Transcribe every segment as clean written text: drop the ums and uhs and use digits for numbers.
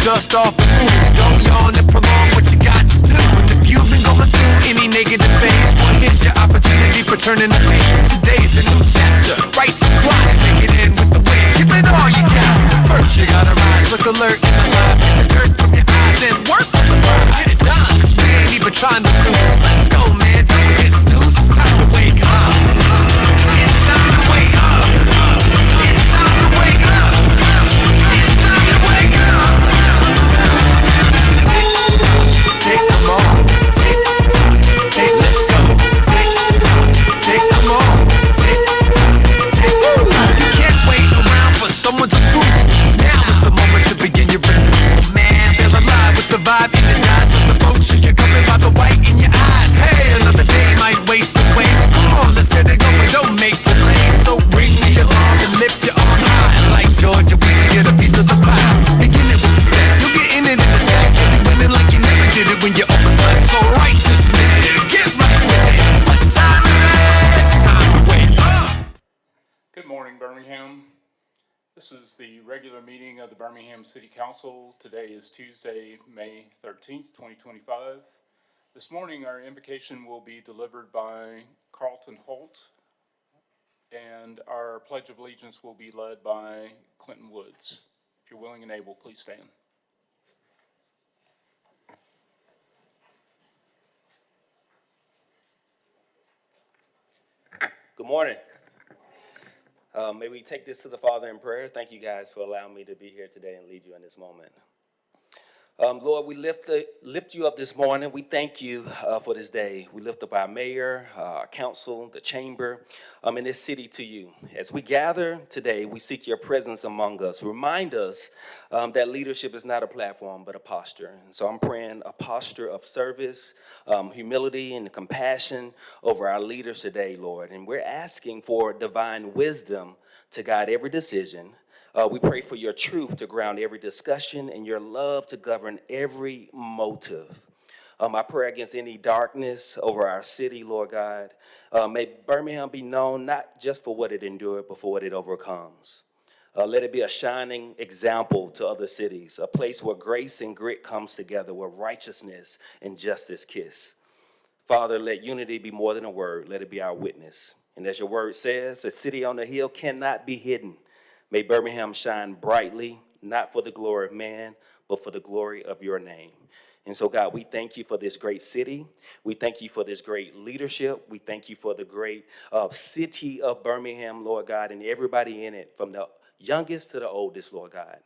dust off the moon. Don't yawn and prolong what you got to do. And if you've been going through any negative phase, well, here's your opportunity for turning the page. Today's a new chapter. Right to fly, make it in with the wind. Give it all you got. First you gotta rise, look alert and alive. Get the dirt from your eyes and work on the prize. Get it done, cause we ain't even trying to lose. Let's go, man, don't get snooze. It's time to wake up. It's time to wake up. It's time to wake up. It's time to wake up. Take them all. Take, let's go. Take them all. Take, you can't wait around for someone to prove. Now is the moment to begin your renewal, man. Feel alive with the vibe, energize on the boat, so you're coming by the white in your eyes. Hey, another day might waste away. Come on, let's get it going, don't make delays. So bring me along and lift your arm high. Like Georgia, we can get a piece of the pie. Begin it with the step, you'll get in it in a sec. You'll be winning like you never did it when you're overslept. So right this minute, get right with it. What time is it? It's time to wake up. Good morning, Birmingham. This is the regular meeting of the Birmingham City Council. Today is Tuesday, May 13th, 2025. This morning, our invocation will be delivered by Carlton Holt, and our Pledge of Allegiance will be led by Clinton Woods. If you're willing and able, please stand. Good morning. May we take this to the Father in prayer. Thank you guys for allowing me to be here today and lead you in this moment. Lord, we lift you up this morning. We thank you for this day. We lift up our mayor, our council, the chamber, and this city to you. As we gather today, we seek your presence among us. Remind us that leadership is not a platform, but a posture. And so I'm praying a posture of service, humility, and compassion over our leaders today, Lord. And we're asking for divine wisdom to guide every decision. We pray for your truth to ground every discussion and your love to govern every motive. I pray against any darkness over our city, Lord God. May Birmingham be known not just for what it endured, but for what it overcomes. Let it be a shining example to other cities, a place where grace and grit comes together, where righteousness and justice kiss. Father, let unity be more than a word. Let it be our witness. And as your word says, a city on the hill cannot be hidden. May Birmingham shine brightly, not for the glory of man, but for the glory of your name. And so, God, we thank you for this great city. We thank you for this great leadership. We thank you for the great city of Birmingham, Lord God, and everybody in it, from the youngest to the oldest, Lord God.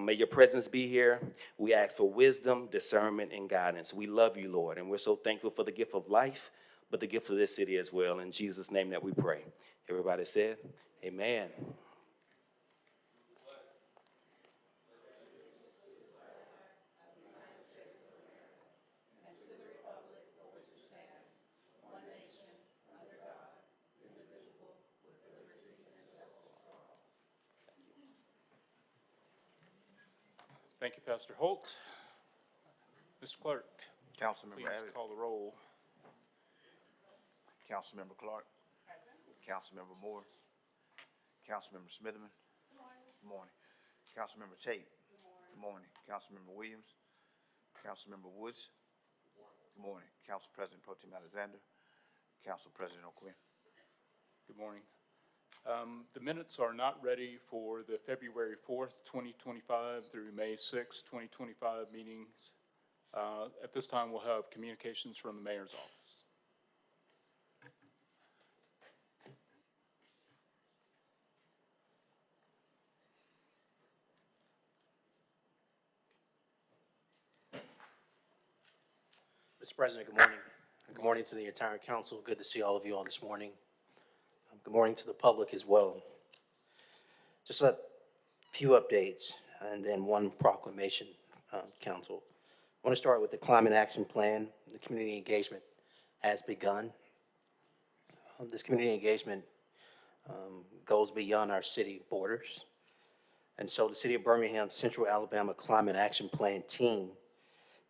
May your presence be here. We ask for wisdom, discernment, and guidance. We love you, Lord, and we're so thankful for the gift of life, but the gift of this city as well. In Jesus' name that we pray. Everybody said, amen. Thank you, Pastor Holt. Mr. Clerk, Councilmember please Abbott. call the roll. Councilmember Clark. Present. Councilmember Moore. Councilmember Smitherman. Good morning. Good morning. Councilmember Tate. Good morning. Good morning. Councilmember Williams. Councilmember Woods. Good morning. Council President Pro Tem Alexander. Council President O'Quinn. Good morning. The minutes are not ready for the February 4th, 2025 through May 6th, 2025 meetings. At this time, we'll have communications from the mayor's office. Mr. President, good morning. Good morning to the entire council. Good to see all of you all this morning. Good morning to the public as well. Just a few updates and then one proclamation, council. I want to start with the climate action plan. The community engagement has begun. This community engagement goes beyond our city borders. And so the City of Birmingham Central Alabama Climate Action Plan team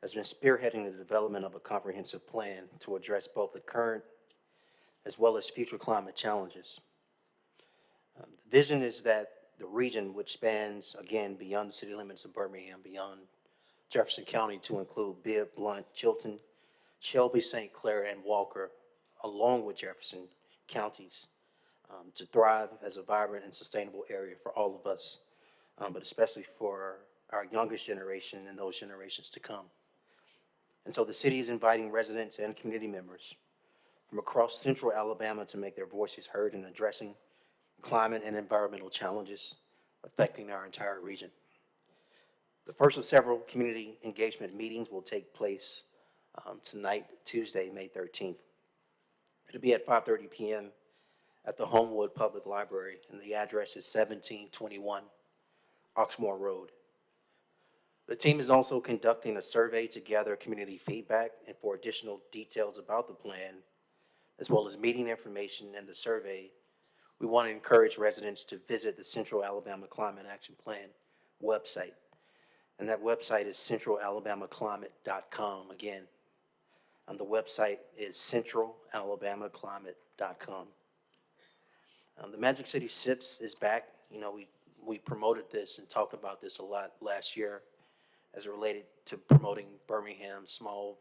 has been spearheading the development of a comprehensive plan to address both the current as well as future climate challenges. The vision is that the region, which spans, again, beyond the city limits of Birmingham, beyond Jefferson County to include Bibb, Blount, Chilton, Shelby, St. Clair, and Walker, along with Jefferson counties, to thrive as a vibrant and sustainable area for all of us, but especially for our youngest generation and those generations to come. And so the city is inviting residents and community members from across central Alabama to make their voices heard in addressing climate and environmental challenges affecting our entire region. The first of several community engagement meetings will take place tonight, Tuesday, May 13th. It'll be at 5:30 p.m. at the Homewood Public Library, and the address is 1721 Oxmoor Road. The team is also conducting a survey to gather community feedback and for additional details about the plan, as well as meeting information and the survey. We want to encourage residents to visit the Central Alabama Climate Action Plan website. And that website is centralalabamaclimate.com. Again, the website is centralalabamaclimate.com. The Magic City SIPS is back. You know, we promoted this and talked about this a lot last year as it related to promoting Birmingham small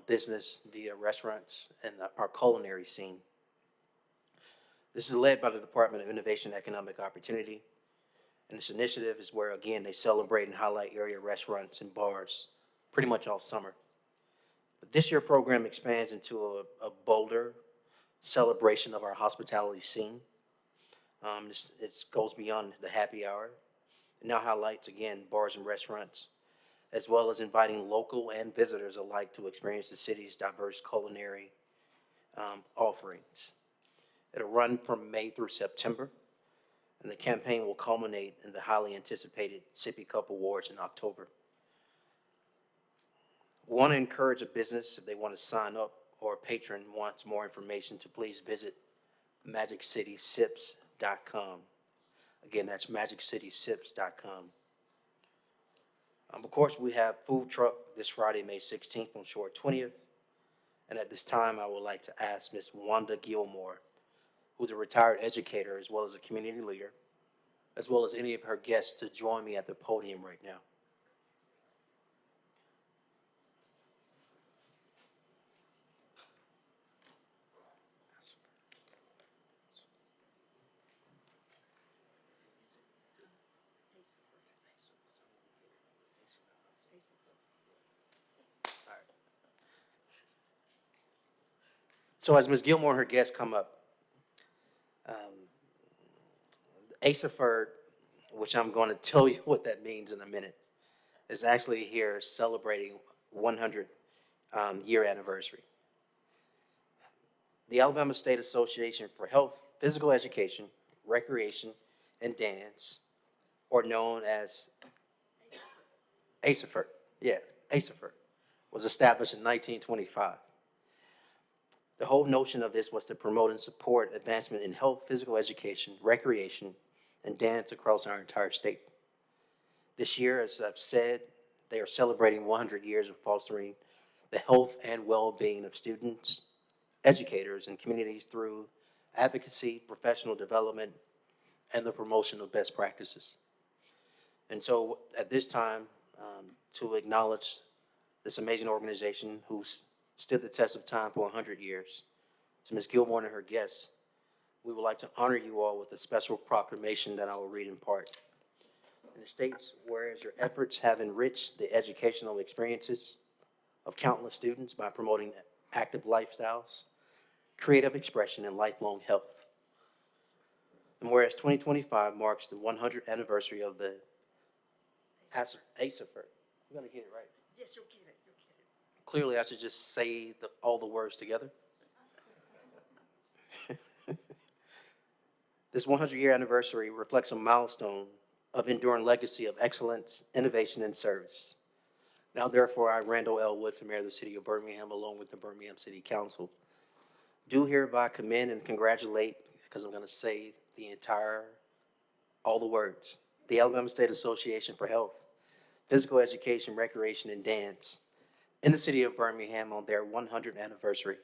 business via restaurants and our culinary scene. This is led by the Department of Innovation and Economic Opportunity. And this initiative is where, again, they celebrate and highlight area restaurants and bars pretty much all summer. But this year program expands into a bolder celebration of our hospitality scene. It goes beyond the happy hour. It now highlights, again, bars and restaurants, as well as inviting local and visitors alike to experience the city's diverse culinary offerings. It'll run from May through September, and the campaign will culminate in the highly anticipated Sippy Cup Awards in October. We want to encourage a business, if they want to sign up, or a patron wants more information, to please visit MagicCitySips.com. Again, that's MagicCitySips.com. Of course, we have food truck this Friday, May 16th on Shore 20th. And at this time, I would like to ask Ms. Wanda Gilmore, who's a retired educator as well as a community leader, as well as any of her guests, to join me at the podium right now. So as Ms. Gilmore and her guests come up, ASAFERD, which I'm going to tell you what that means in a minute, is actually here celebrating 100 year anniversary. The Alabama State Association for Health, Physical Education, Recreation, and Dance, or known as ASAFERD, was established in 1925. The whole notion of this was to promote and support advancement in health, physical education, recreation, and dance across our entire state. This year, as I've said, they are celebrating 100 years of fostering the health and well-being of students, educators, and communities through advocacy, professional development, and the promotion of best practices. And so at this time, to acknowledge this amazing organization who's stood the test of time for 100 years, to Ms. Gilmore and her guests, we would like to honor you all with a special proclamation that I will read in part. And it states, whereas your efforts have enriched the educational experiences of countless students by promoting active lifestyles, creative expression, and lifelong health. And whereas 2025 marks the 100th anniversary of the ASAFERD. I'm going to get it right. Yes, you'll get it. Clearly, I should just say all the words together. This 100-year anniversary reflects a milestone of enduring legacy of excellence, innovation, and service. Now, therefore, I, Randall L. Wood, Mayor of the City of Birmingham, along with the Birmingham City Council, do hereby commend and congratulate, because I'm going to say all the words, the Alabama State Association for Health, Physical Education, Recreation, and Dance in the City of Birmingham on their 100th anniversary.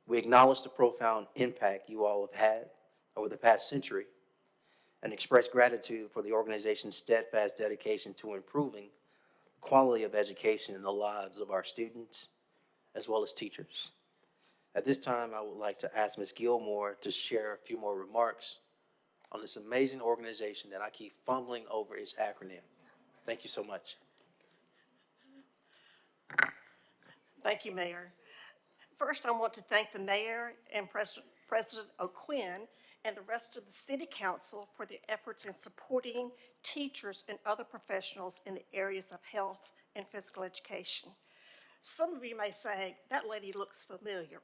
We acknowledge the profound impact you all have had over the past century and express gratitude for the organization's steadfast dedication to improving the quality of education in the lives of our students as well as teachers. At this time, I would like to ask Ms. Gilmore to share a few more remarks on this amazing organization that I keep fumbling over its acronym. Thank you so much. Thank you, Mayor. First, I want to thank the Mayor and President O'Quinn and the rest of the City Council for their efforts in supporting teachers and other professionals in the areas of health and physical education. Some of you may say, that lady looks familiar,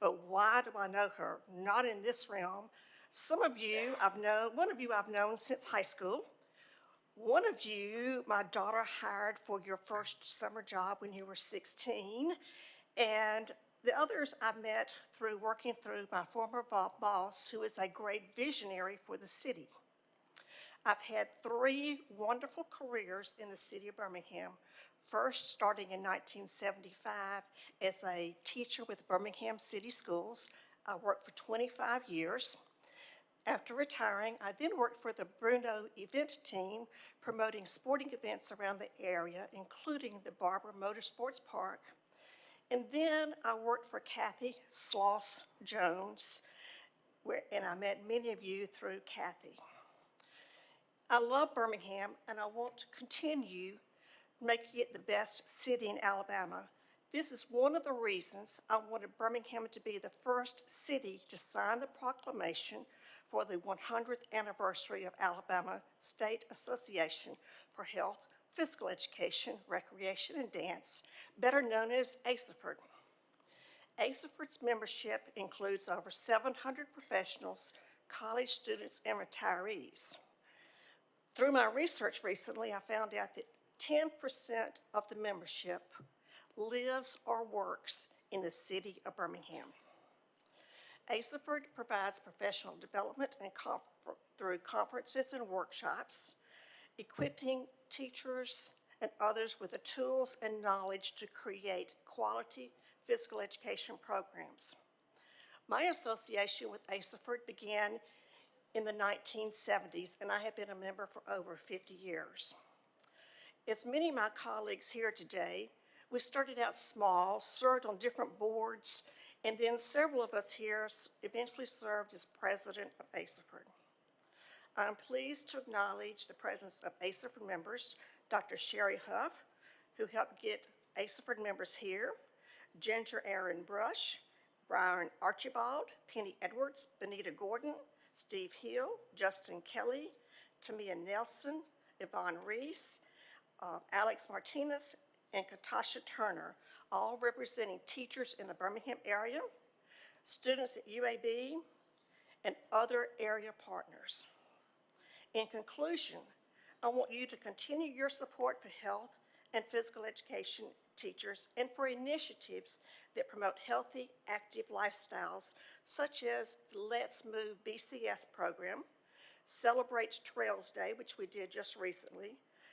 but why do I know her? Not in this realm. Some of you one of you I've known since high school. One of you, my daughter hired for your first summer job when you were 16. And the others I met through working through my former boss, who is a great visionary for the city. I've had 3 wonderful careers in the city of Birmingham. First, starting in 1975 as a teacher with Birmingham City Schools. I worked for 25 years. After retiring, I then worked for the Bruno event team, promoting sporting events around the area, including the Barber Motorsports Park. And then I worked for Kathy Sloss Jones, and I met many of you through Kathy. I love Birmingham, and I want to continue making it the best city in Alabama. This is one of the reasons I wanted Birmingham to be the first city to sign the proclamation for the 100th anniversary of Alabama State Association for Health, Physical Education, Recreation, and Dance, better known as ASAFERD. ASAFERD's membership includes over 700 professionals, college students, and retirees. Through my research recently, I found out that 10% of the membership lives or works in the city of Birmingham. ASAFERD provides professional development and through conferences and workshops, equipping teachers and others with the tools and knowledge to create quality physical education programs. My association with ASAFERD began in the 1970s, and I have been a member for over 50 years. As many of my colleagues here today, we started out small, served on different boards, and then several of us here eventually served as president of ASAFERD. I'm pleased to acknowledge the presence of ASAFERD members, Dr. Sherry Huff, who helped get ASAFERD members here, Ginger Aaron Brush, Brian Archibald, Penny Edwards, Benita Gordon, Steve Hill, Justin Kelly, Tamia Nelson, Yvonne Reese, Alex Martinez, and Katasha Turner, all representing teachers in the Birmingham area, students at UAB, and other area partners. In conclusion, I want you to continue your support for health and physical education teachers and for initiatives that promote healthy, active lifestyles, such as the Let's Move BCS program, Celebrate Trails Day, which we did just recently,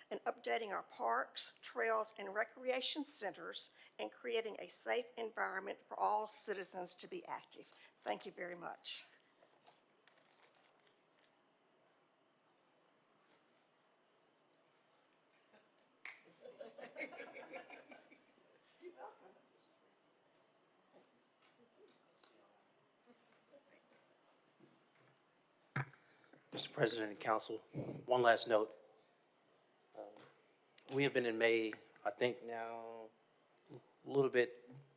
and updating our parks, trails, and recreation centers, and creating a safe environment for all citizens to be active. Thank you very much. Mr. President and Council, one last note. We have been in May, I think now, a little bit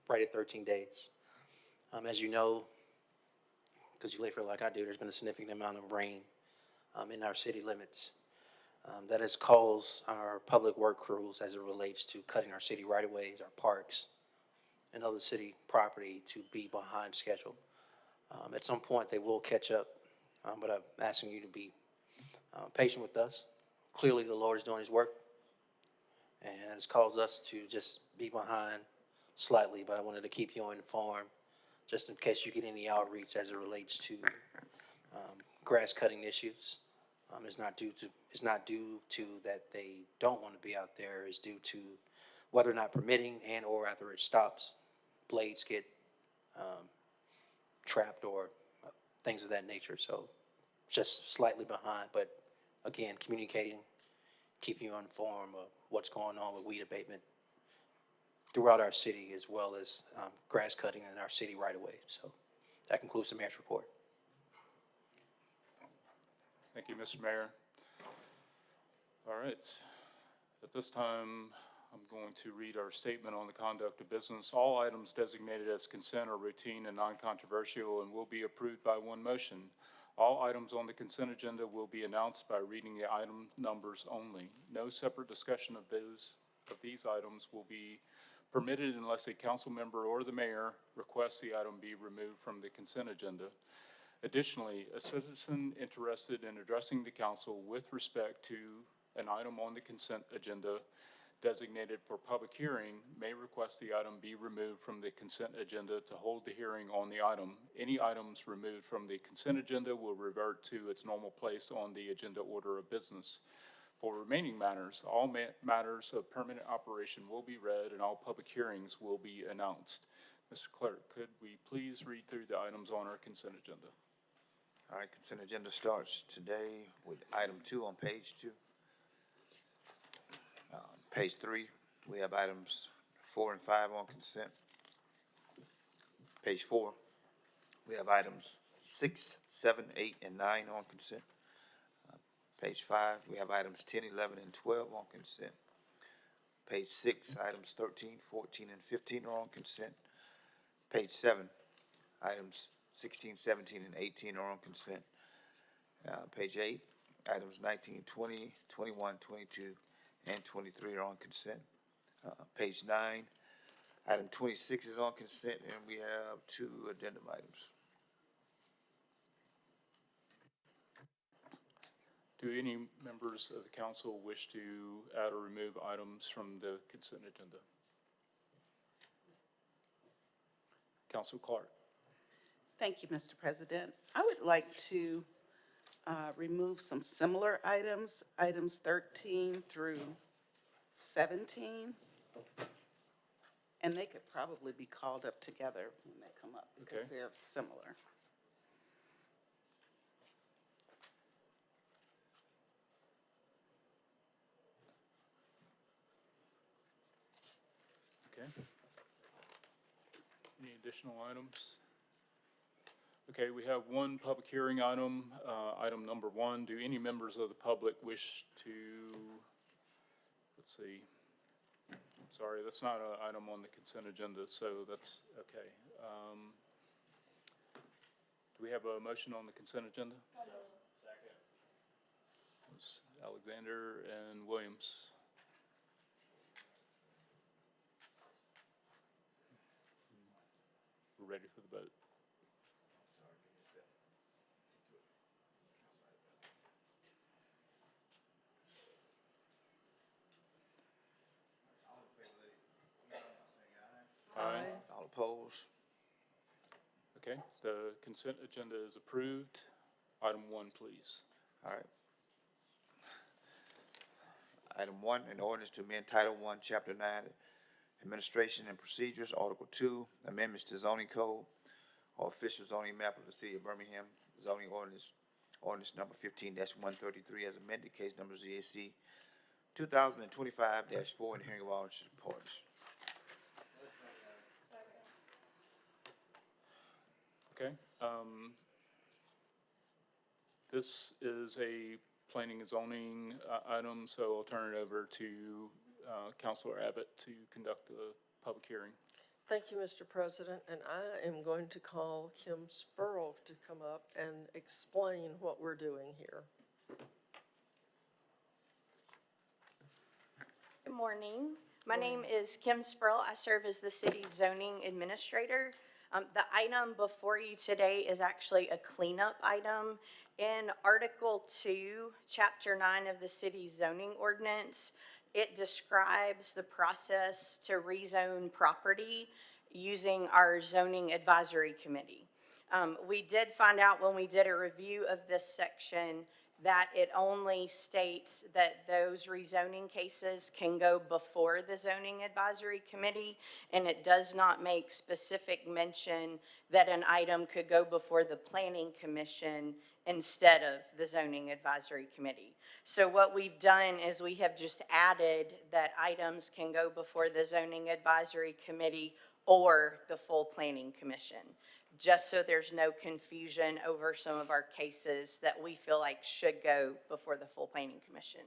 right at 13 days. As you know, because you live here like I do, there's been a significant amount of rain in our city limits. That has caused our public work crews, as it relates to cutting our city right-of-ways, our parks, and other city property, to be behind schedule. At some point, they will catch up, but I'm asking you to be patient with us. Clearly, the Lord is doing his work, and it's caused us to just be behind slightly, but I wanted to keep you informed just in case you get any outreach as it relates to grass cutting issues. It's not due to that they don't want to be out there. It's due to weather not permitting and or after it stops, blades get trapped or things of that nature. So just slightly behind, but again, communicating, keeping you informed of what's going on with weed abatement throughout our city, as well as grass cutting in our city right away. So that concludes the mayor's report. Thank you, Mr. Mayor. All right. At this time, I'm going to read our statement on the conduct of business. All items designated as consent are routine and non-controversial and will be approved by one motion. All items on the consent agenda will be announced by reading the item numbers only. No separate discussion of these items will be permitted unless a council member or the mayor requests the item be removed from the consent agenda. Additionally, a citizen interested in addressing the council with respect to an item on the consent agenda designated for public hearing may request the item be removed from the consent agenda to hold the hearing on the item. Any items removed from the consent agenda will revert to its normal place on the agenda order of business. For remaining matters, all matters of permanent operation will be read and all public hearings will be announced. Mr. Clerk, could we please read through the items on our consent agenda? All right, consent agenda starts today with item 2 on page 2. Page 3, we have items 4 and 5 on consent. Page 4, we have items 6, 7, 8, and 9 on consent. Page 5, we have items 10, 11, and 12 on consent. Page 6, items 13, 14, and 15 are on consent. Page 7, items 16, 17, and 18 are on consent. Page 8, items 19, 20, 21, 22, and 23 are on consent. Page 9, item 26 is on consent, and we have 2 addendum items. Do any members of the council wish to add or remove items from the consent agenda? Council Clark. Thank you, Mr. President. I would like to remove some similar items, items 13 through 17. And they could probably be called up together when they come up because Okay. they're similar. Okay. Any additional items? Okay, we have one public hearing item, item number 1. Do any members of the public wish to, let's see. Sorry, that's not an item on the consent agenda, so that's okay. Do we have a motion on the consent agenda? Second. Alexander and Williams. We're ready for the vote. Aye. All opposed? Okay, the consent agenda is approved. Item 1, please. All right. Item 1, an ordinance to amend Title 1, Chapter 9, Administration and Procedures, Article 2, amendments to zoning code or official zoning map of the city of Birmingham, zoning ordinance number 15-133 as amended, case number ZAC 2025-4, and hearing of all interested parties. Okay, this is a planning and zoning item, so I'll turn it over to Councilor Abbott to conduct the public hearing. Thank you, Mr. President, and I am going to call Kim Spurl to come up and explain what we're doing here. Good morning. My name is Kim Spurl. I serve as the city's zoning administrator. The item before you today is actually a cleanup item. In Article 2, Chapter 9 of the city's zoning ordinance, it describes the process to rezone property using our zoning advisory committee. We did find out when we did a review of this section that it only states that those rezoning cases can go before the zoning advisory committee, and it does not make specific mention that an item could go before the planning commission instead of the zoning advisory committee. So what we've done is we have just added that items can go before the zoning advisory committee or the full planning commission, just so there's no confusion over some of our cases that we feel like should go before the full planning commission.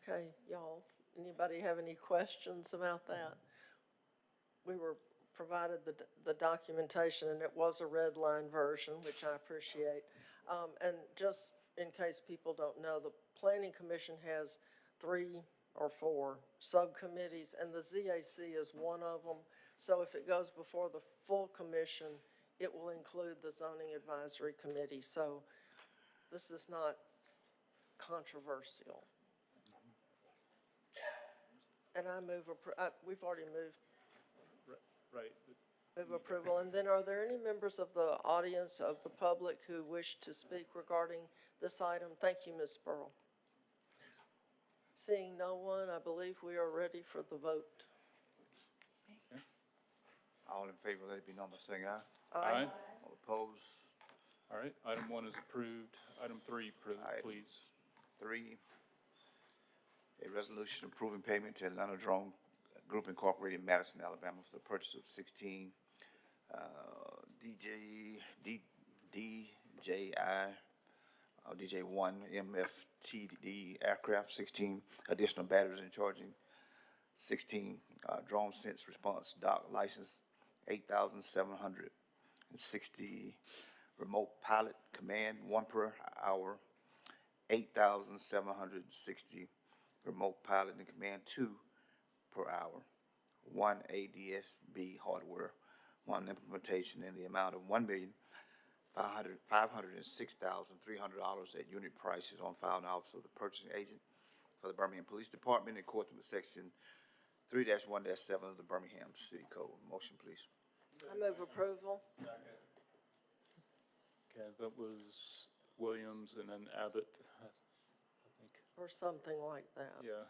Okay, y'all, anybody have any questions about that? We were provided the documentation, and it was a red line version, which I appreciate. And just in case people don't know, the Planning Commission has 3 or 4 subcommittees, and the ZAC is one of them. So if it goes before the full commission, it will include the Zoning Advisory Committee. So this is not controversial. And I move, we've already moved. Right. Move approval. And then are there any members of the audience, of the public, who wish to speak regarding this item? Thank you, Ms. Spurl. Seeing no one, I believe we are ready for the vote. All in favor, let it be known by saying aye. Aye. All opposed? All right, item 1 is approved. Item 3, please. 3, a resolution approving payment to Atlanta Drone Group Incorporated, Madison, Alabama, for the purchase of 16 DJ-1 MFTD aircraft, 16 additional batteries and charging, 16 drone sense response dock license, 8,760 remote pilot command, 1 per hour, 8,760 remote pilot and command, 2 per hour, 1 ADSB hardware, 1 implementation in the amount of $1,506,300 at unit prices on file in the office of the purchasing agent for the Birmingham Police Department in accordance with section 3-1-7 of the Birmingham City Code. Motion, please. I move approval. Okay, that was Williams and then Abbott, I think. Or something like that. Yeah.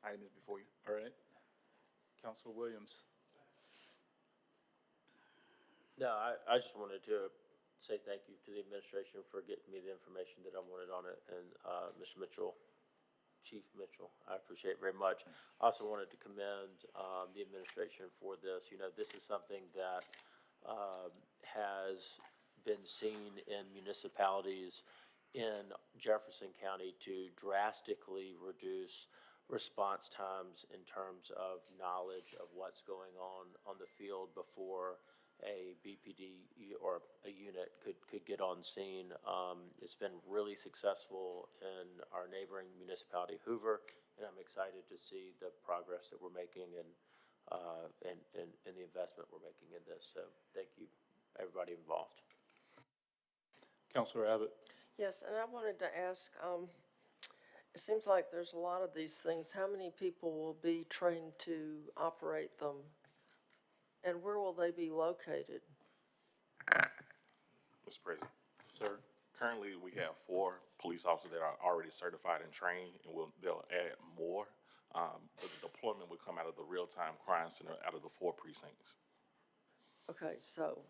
Item is before you. All right. Council Williams. No, I just wanted to say thank you to the administration for getting me the information that I wanted on it, and Mr. Mitchell, Chief Mitchell, I appreciate it very much. I also wanted to commend the administration for this. You know, this is something that has been seen in municipalities in Jefferson County to drastically reduce response times in terms of knowledge of what's going on the field before a BPD or a unit could get on scene. It's been really successful in our neighboring municipality, Hoover, and I'm excited to see the progress that we're making and the investment we're making in this. So thank you, everybody involved. Councilor Abbott. Yes, and I wanted to ask, it seems like there's a lot of these things. How many people will be trained to operate them? And where will they be located? Mr. President, Sir. currently we have 4 police officers that are already certified and trained, and they'll add more. But the deployment will come out of the real-time crime center, out of the 4 precincts. Okay, so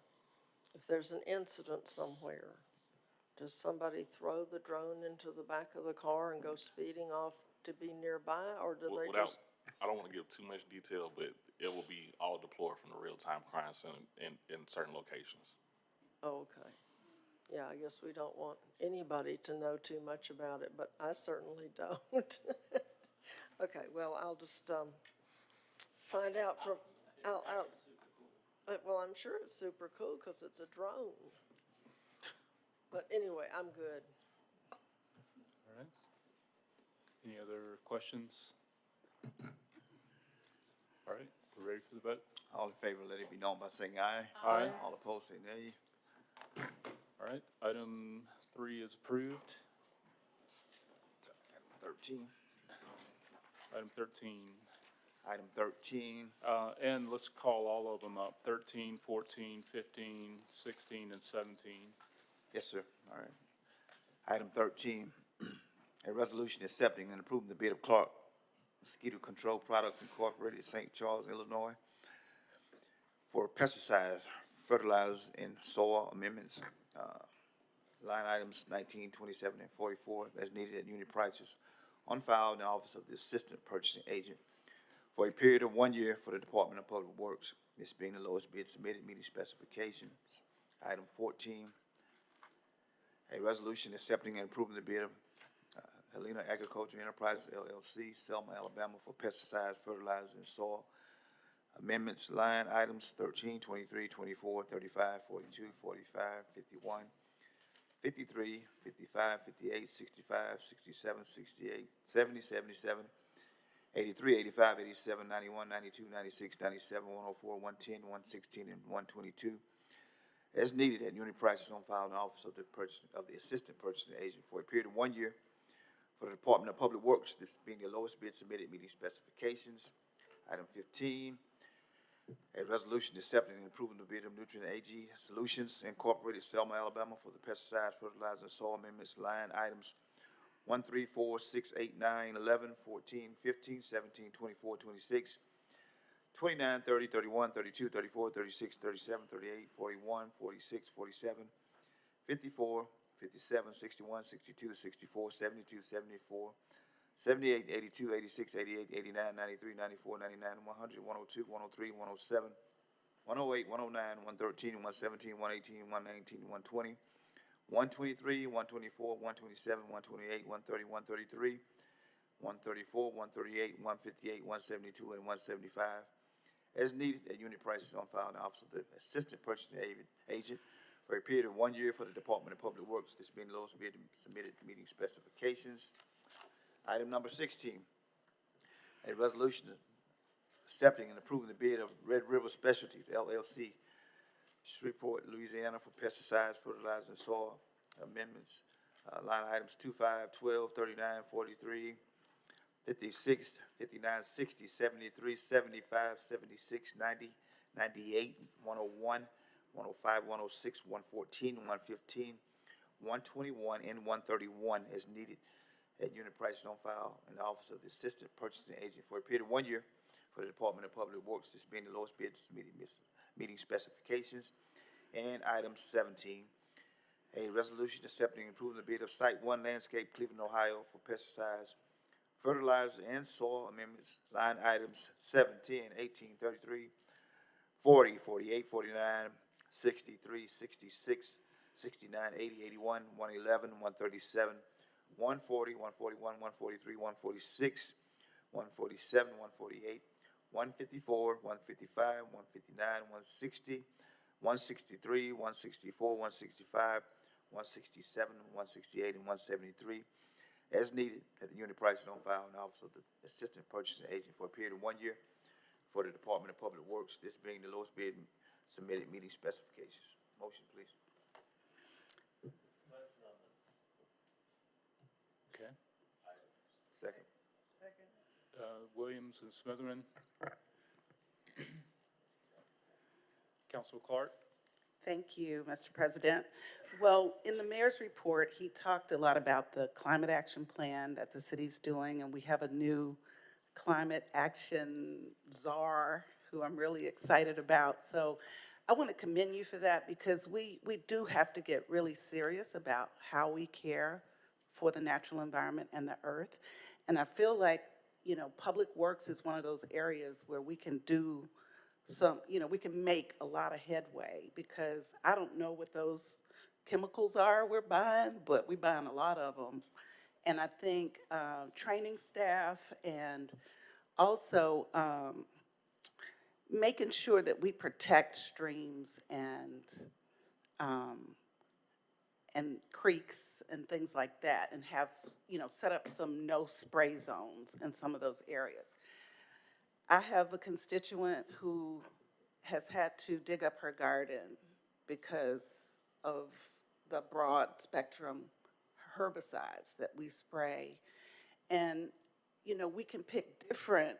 if there's an incident somewhere, does somebody throw the drone into the back of the car and go speeding off to be nearby, or do they Without, just? I don't want to give too much detail, but it will be all deployed from the real-time crime center in certain locations. Oh, okay. Yeah, I guess we don't want anybody to know too much about it, but I certainly don't. Okay, well, I'll just, find out from, well, I'm sure it's super cool because it's a drone. But anyway, I'm good. All right. Any other questions? All right, we're ready for the vote. All in favor, let it be known by saying aye. Aye. All opposed, say nay. All right, item 3 is approved. 13. Item 13. Item 13, And let's call all of them up, 13, 14, 15, 16, and 17. yes, sir, all right. Item 13, a resolution accepting and approving the bid of Clark Mosquito Control Products Incorporated, St. Charles, Illinois, for pesticide, fertilizers, and soil amendments. Line items 19, 27, and 44, as needed at unit prices on file in the Office of the Assistant Purchasing Agent for a period of 1 year for the Department of Public Works, this being the lowest bid submitted meeting specifications. Item 14, a resolution accepting and approving the bid of Helena Agriculture Enterprises LLC, Selma, Alabama, for pesticides, fertilizers, and soil amendments. Line items 13, 23, 24, 35, 42, 45, 51, 53, 55, 58, 65, 67, 68, 70, 77, 83, 85, 87, 91, 92, 96, 97, 104, 110, 116, and 122, as needed at unit prices on file in the Office of the Assistant Purchasing Agent for a period of 1 year for the Department of Public Works, this being the lowest bid submitted meeting specifications. Item 15, a resolution accepting and approving the bid of Nutrient AG Solutions Incorporated, Selma, Alabama, for the pesticide, fertilizer, and soil amendments. Line items 1, 3, 4, 6, 8, 9, 11, 14, 15, 17, 24, 26, 29, 30, 31, 32, 34, 36, 37, 38, 41, 46, 47, 54, 57, 61, 62, 64, 72, 74, 78, 82, 86, 88, 89, 93, 94, 99, 100, 102, 103, 107, 108, 109, 113, 117, 118, 119, 120, 123, 124, 127, 128, 130, 133, 134, 138, 158, 172, and 175, as needed at unit prices on file in the Office of the Assistant Purchasing Agent for a period of 1 year for the Department of Public Works, this being the lowest bid submitted meeting specifications. Item number 16, a resolution accepting and approving the bid of Red River Specialties LLC, Shreveport, Louisiana, for pesticides, fertilizers, and soil amendments. Line items 25, 12, 39, 43, 56, 59, 60, 73, 75, 76, 90, 98, 101, 105, 106, 114, 115, 121, and 131 as needed at unit prices on file in the Office of the Assistant Purchasing Agent for a period of 1 year for the Department of Public Works, this being the lowest bid meeting specifications. And item 17, a resolution accepting and approving the bid of Site 1 Landscape, Cleveland, Ohio, for pesticides, fertilizers, and soil amendments. Line items 7, 10, 18, 33, 40, 48, 49, 63, 66, 69, 80, 81, 111, 137, 140, 141, 143, 146, 147, 148, 154, 155, 159, 160, 163, 164, 165, 167, 168, and 173, as needed at the unit prices on file in the Office of the Assistant Purchasing Agent for a period of 1 year for the Department of Public Works, this being the lowest bid submitted meeting specifications. Motion, please. Okay. Second. Williams and Smitherman. Council Clark. Thank you, Mr. President. Well, in the mayor's report, he talked a lot about the climate action plan that the city's doing, and we have a new climate action czar who I'm really excited about. So I want to commend you for that, because we do have to get really serious about how we care for the natural environment and the earth. And I feel like, you know, public works is one of those areas where we can do we can make a lot of headway, because I don't know what those chemicals are we're buying, but we're buying a lot of them. And I think training staff and also making sure that we protect streams and creeks and things like that, and have, set up some no spray zones in some of those areas. I have a constituent who has had to dig up her garden because of the broad spectrum herbicides that we spray. And, we can pick different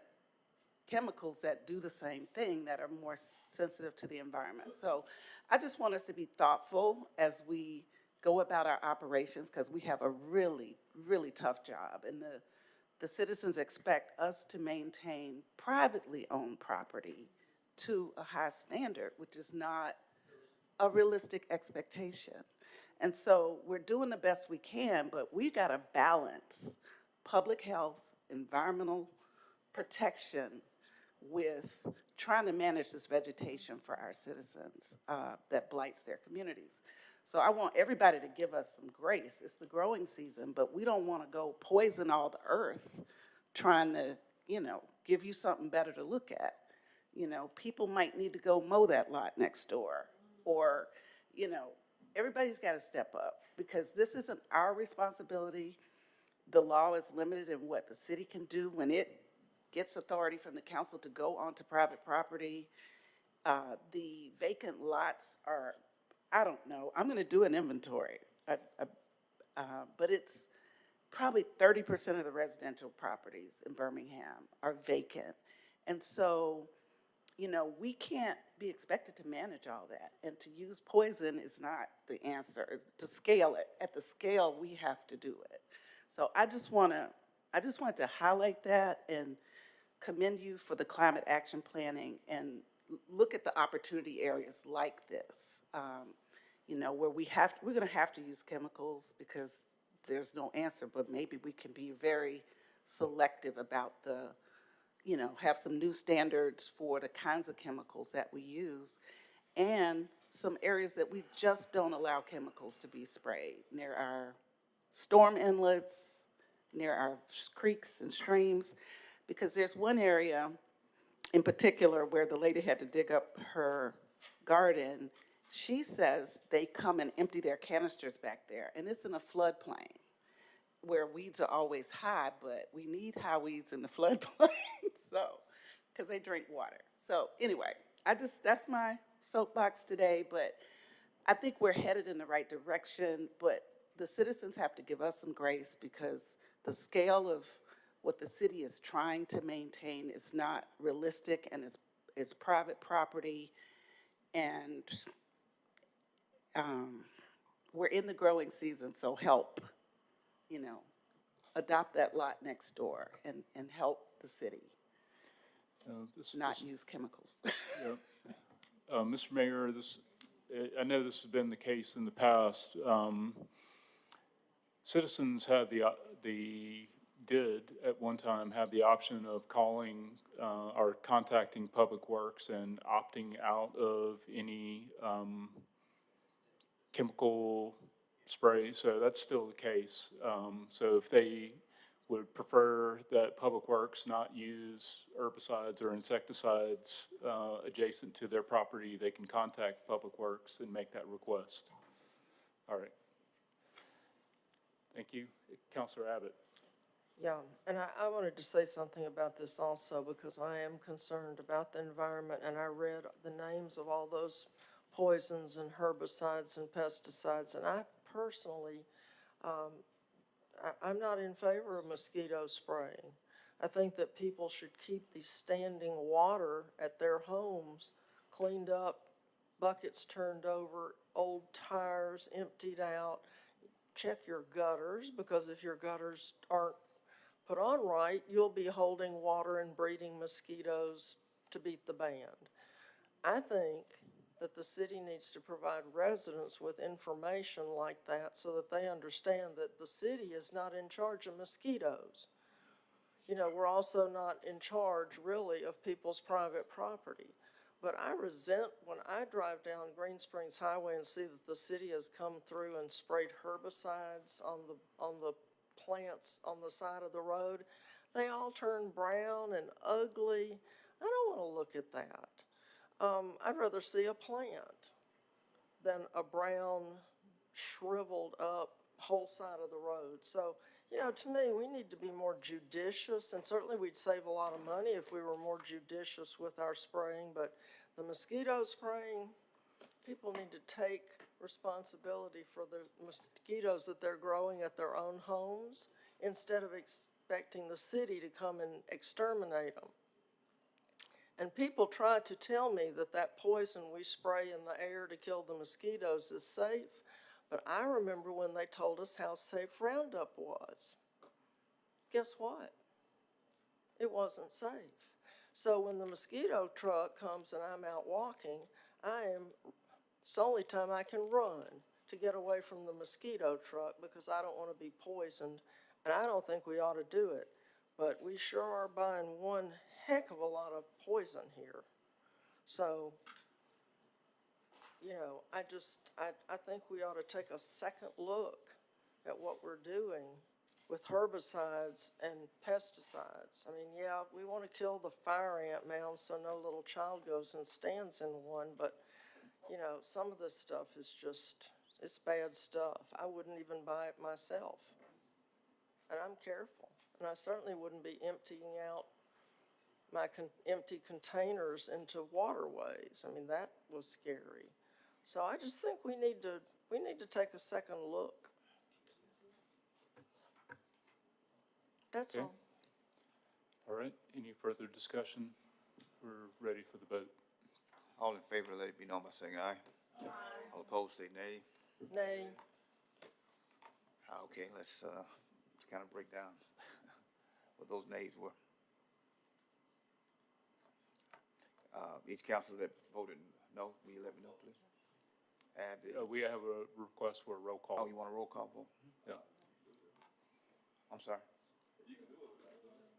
chemicals that do the same thing, that are more sensitive to the environment. So I just want us to be thoughtful as we go about our operations, because we have a really, really tough job. And the citizens expect us to maintain privately owned property to a high standard, which is not a realistic expectation. And so we're doing the best we can, but we got to balance public health, environmental protection with trying to manage this vegetation for our citizens that blights their communities. So I want everybody to give us some grace. It's the growing season, but we don't want to go poison all the earth trying to, give you something better to look at. People might need to go mow that lot next door, or, everybody's got to step up, because this isn't our responsibility. The law is limited in what the city can do when it gets authority from the council to go onto private property. The vacant lots are, I don't know, I'm gonna do an inventory. But it's probably 30% of the residential properties in Birmingham are vacant. And so, we can't be expected to manage all that. And to use poison is not the answer. To scale it, at the scale, we have to do it. So I just wanted to highlight that and commend you for the climate action planning, and look at the opportunity areas like this, where we're gonna have to use chemicals because there's no answer, but maybe we can be very selective about have some new standards for the kinds of chemicals that we use, and some areas that we just don't allow chemicals to be sprayed, near our storm inlets, near our creeks and streams, because there's one area in particular where the lady had to dig up her garden. She says they come and empty their canisters back there, and it's in a floodplain where weeds are always high, but we need high weeds in the floodplain, so, because they drink water. So anyway, that's my soapbox today, but I think we're headed in the right direction, but the citizens have to give us some grace, because the scale of what the city is trying to maintain is not realistic, and it's private property, and we're in the growing season, so help, adopt that lot next door and help the city not use chemicals. Mr. Mayor, I know this has been the case in the past. Citizens had did at one time have the option of calling or contacting Public Works and opting out of any chemical spray, so that's still the case. So if they would prefer that Public Works not use herbicides or insecticides adjacent to their property, they can contact Public Works and make that request. All right. Thank you. Councilor Abbott. Yeah, and I wanted to say something about this also, because I am concerned about the environment, and I read the names of all those poisons and herbicides and pesticides, and I personally, I'm not in favor of mosquito spraying. I think that people should keep the standing water at their homes cleaned up, buckets turned over, old tires emptied out. Check your gutters, because if your gutters aren't put on right, you'll be holding water and breeding mosquitoes to beat the band. I think that the city needs to provide residents with information like that, so that they understand that the city is not in charge of mosquitoes. We're also not in charge, really, of people's private property. But I resent when I drive down Green Springs Highway and see that the city has come through and sprayed herbicides on the plants on the side of the road. They all turn brown and ugly. I don't want to look at that. I'd rather see a plant than a brown, shriveled up whole side of the road. So, to me, we need to be more judicious, and certainly we'd save a lot of money if we were more judicious with our spraying, but the mosquito spraying, people need to take responsibility for the mosquitoes that they're growing at their own homes, instead of expecting the city to come and exterminate them. And people try to tell me that poison we spray in the air to kill the mosquitoes is safe, but I remember when they told us how safe Roundup was. Guess what? It wasn't safe. So when the mosquito truck comes and I'm out walking, it's the only time I can run to get away from the mosquito truck because I don't want to be poisoned, and I don't think we ought to do it. But we sure are buying one heck of a lot of poison here. So, I think we ought to take a second look at what we're doing with herbicides and pesticides. I mean, yeah, we want to kill the fire ant mound so no little child goes and stands in one, but, some of this stuff is it's bad stuff. I wouldn't even buy it myself. And I'm careful. And I certainly wouldn't be emptying out my empty containers into waterways. I mean, that was scary. So I just think we need to take a second look. That's Okay. all. All right, any further discussion? We're ready for the vote. All in favor, let it be known by saying aye. Aye. All opposed, say nay. Nay. Okay, let's kind of break down what those nays were. Each councilor that voted no, will you let me know, please? And We have a request for a roll call. oh, you want a roll call vote? Yeah. I'm sorry.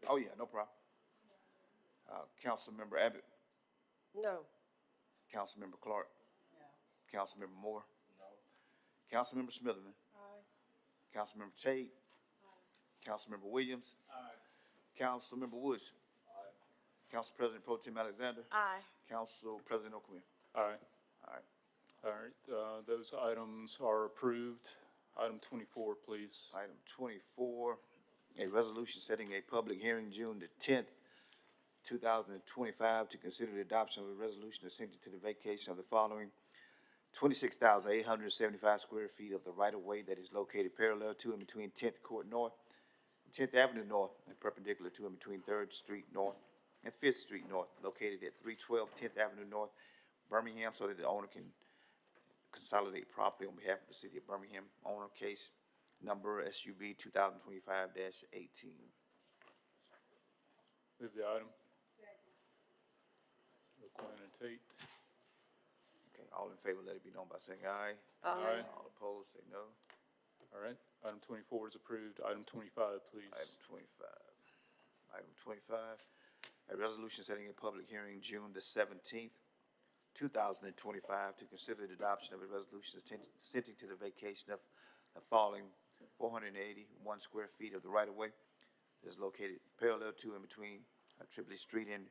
Oh, yeah, no problem. Councilmember Abbott, No. Councilmember Clark. No. Councilmember Moore. No. Councilmember Smitherman. Aye. Councilmember Tate. Aye. Councilmember Williams. Aye. Councilmember Woods. Aye. Council President Pro Tem Alexander. Aye. Council President O'Quinn. Aye. All right. All right, those items are approved. Item 24, please. Item 24, a resolution setting a public hearing June the 10th, 2025 to consider the adoption of a resolution assenting to the vacation of the following 26,875 square feet of the right-of-way that is located parallel to and between 10th Court North, 10th Avenue North, and perpendicular to and between 3rd Street North and 5th Street North, located at 312 10th Avenue North, Birmingham, so that the owner can consolidate property on behalf of the city of Birmingham. Owner case number SUB 2025-18. Move the item. O'Quinn and Tate. Okay, all in favor, let it be known by saying aye. Aye. All opposed, say no. All right, item 24 is approved. Item 25, please. Item 25. Item 25, a resolution setting a public hearing June the 17th, 2025 to consider the adoption of a resolution assenting to the vacation of the following 481 square feet of the right-of-way that is located parallel to and between Tripoli Street and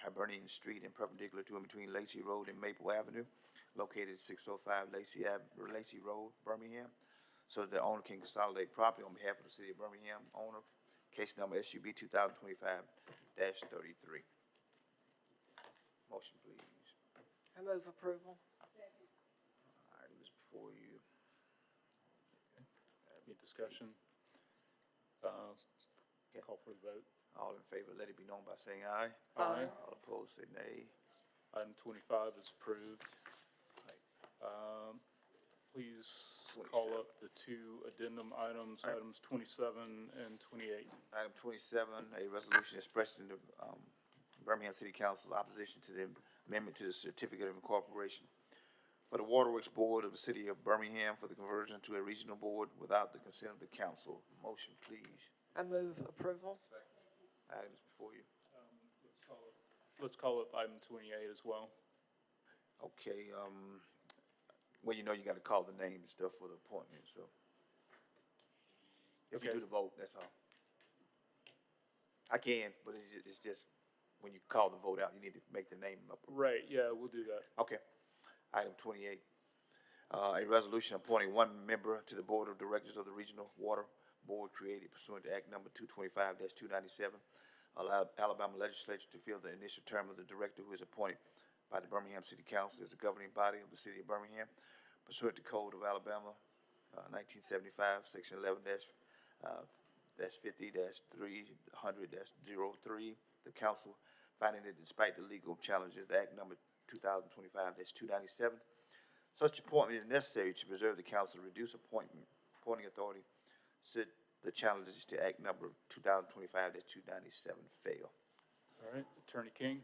Hibernian Street and perpendicular to and between Lacey Road and Maple Avenue, located at 605 Lacey Road, Birmingham, so that the owner can consolidate property on behalf of the city of Birmingham. Owner, case number SUB 2025-33. Motion, please. I move approval. Items before you. Any discussion? Call for the vote. All in favor, let it be known by saying aye. Aye. All opposed, say nay. Item 25 is approved. Please call up the two addendum items, items 27 and 28. Item 27, a resolution expressing the Birmingham City Council's opposition to the amendment to the Certificate of Incorporation for the Waterworks Board of the City of Birmingham for the conversion to a regional board without the consent of the council. Motion, please. I move approval. Items before you. Let's call up item 28 as well. Okay, well, you know you gotta call the name and stuff for the appointment, so. If you Okay. do the vote, that's all. I can, but it's just, when you call the vote out, you need to make the name up. Right, yeah, we'll do that. Okay. Item 28, a resolution appointing one member to the Board of Directors of the Regional Water Board created pursuant to Act Number 225-297, allowed Alabama Legislature to fill the initial term of the director who is appointed by the Birmingham City Council as the governing body of the city of Birmingham pursuant to Code of Alabama, 1975, Section 11-50-300-03. The council finding that despite the legal challenges, the Act Number 2025-297, such appointment is necessary to preserve the council's reduced appointing authority, the challenges to Act Number 2025-297 fail. All right, Attorney King?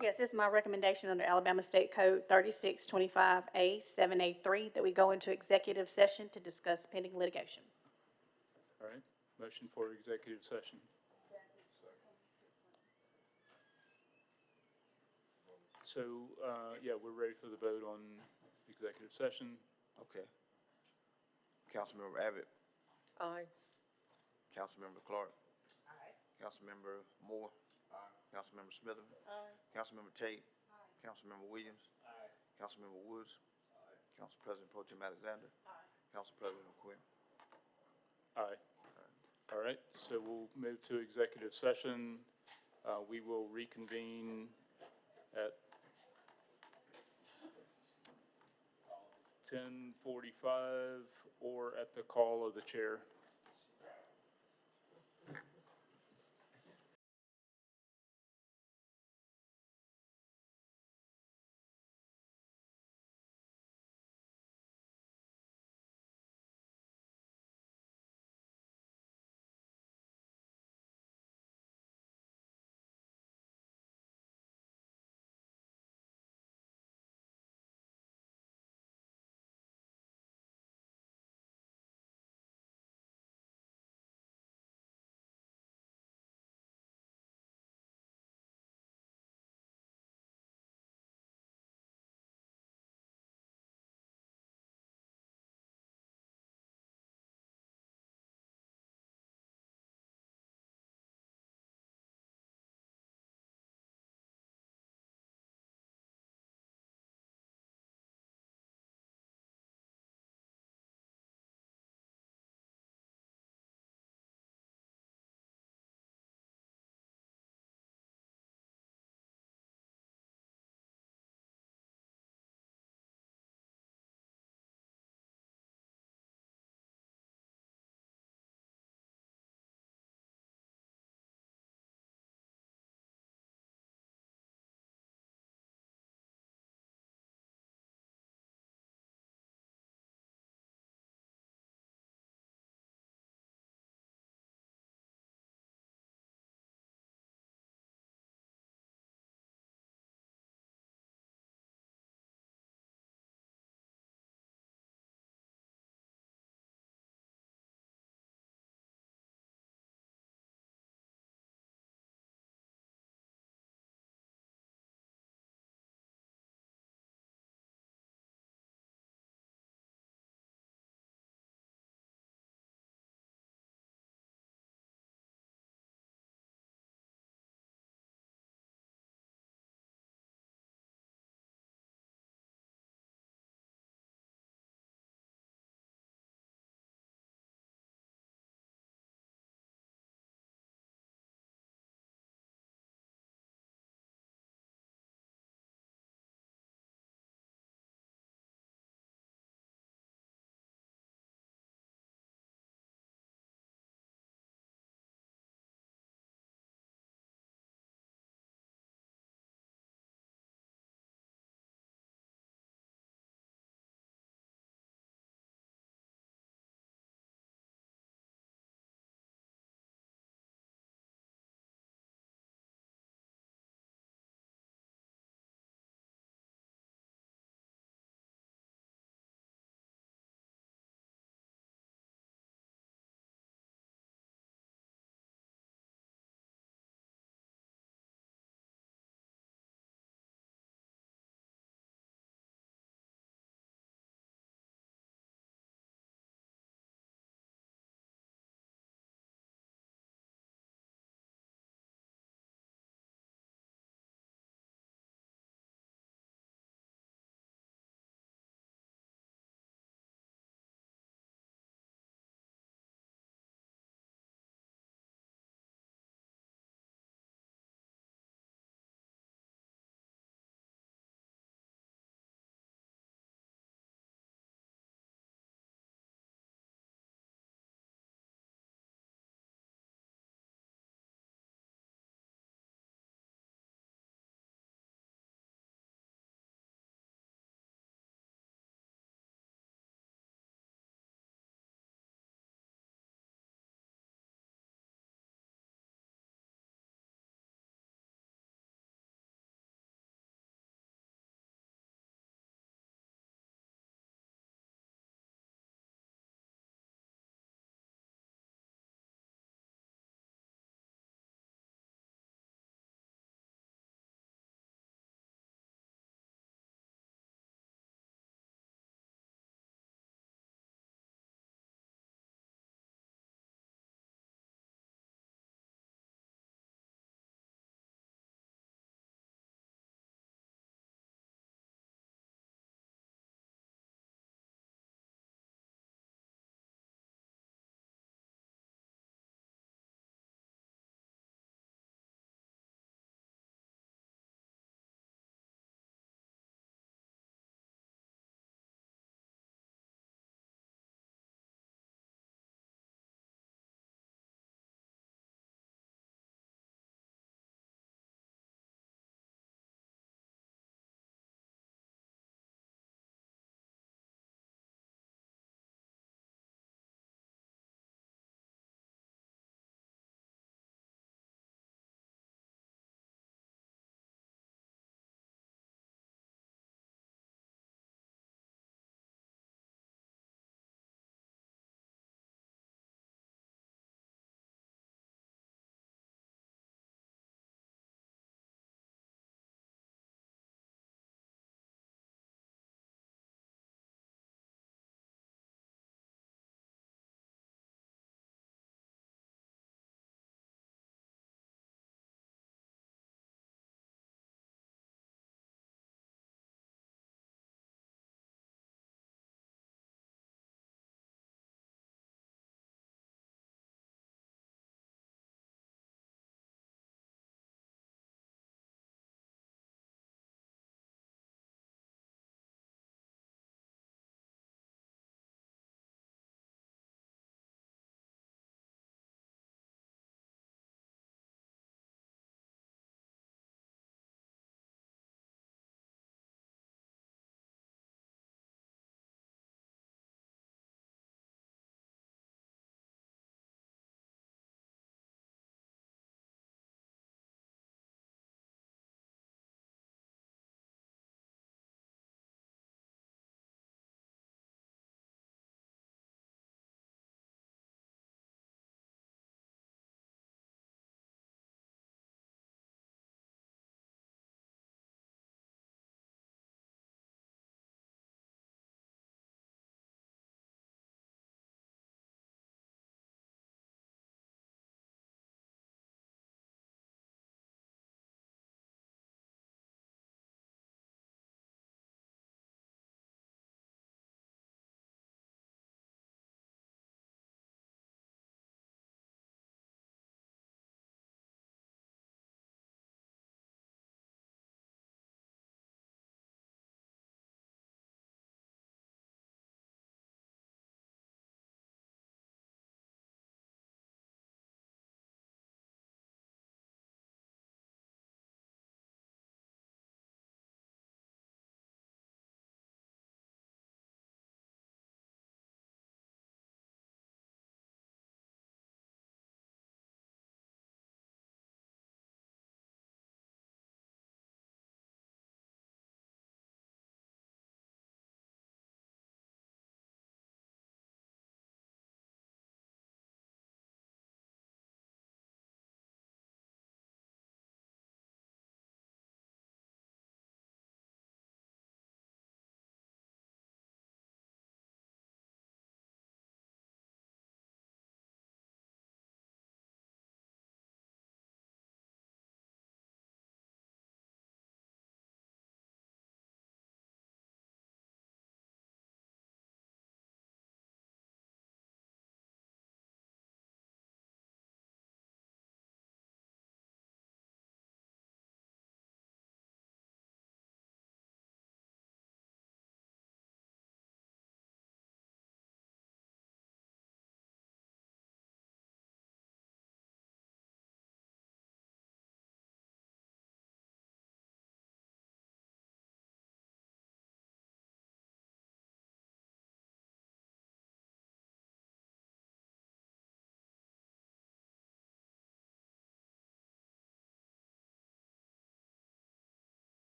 Yes, it's my recommendation under Alabama State Code 3625A7A3 that we go into executive session to discuss pending litigation. All right, motion for executive session. So, yeah, we're ready for the vote on executive session. Okay. Councilmember Abbott, Aye. Councilmember Clark. Aye. Councilmember Moore. Aye. Councilmember Smitherman. Aye. Councilmember Tate. Aye. Councilmember Williams. Aye. Councilmember Woods. Aye. Council President Pro Tem Alexander. Aye. Council President Quinn. Aye. All right, so we'll move to executive session. We will reconvene at 10:45 or at the call of the chair.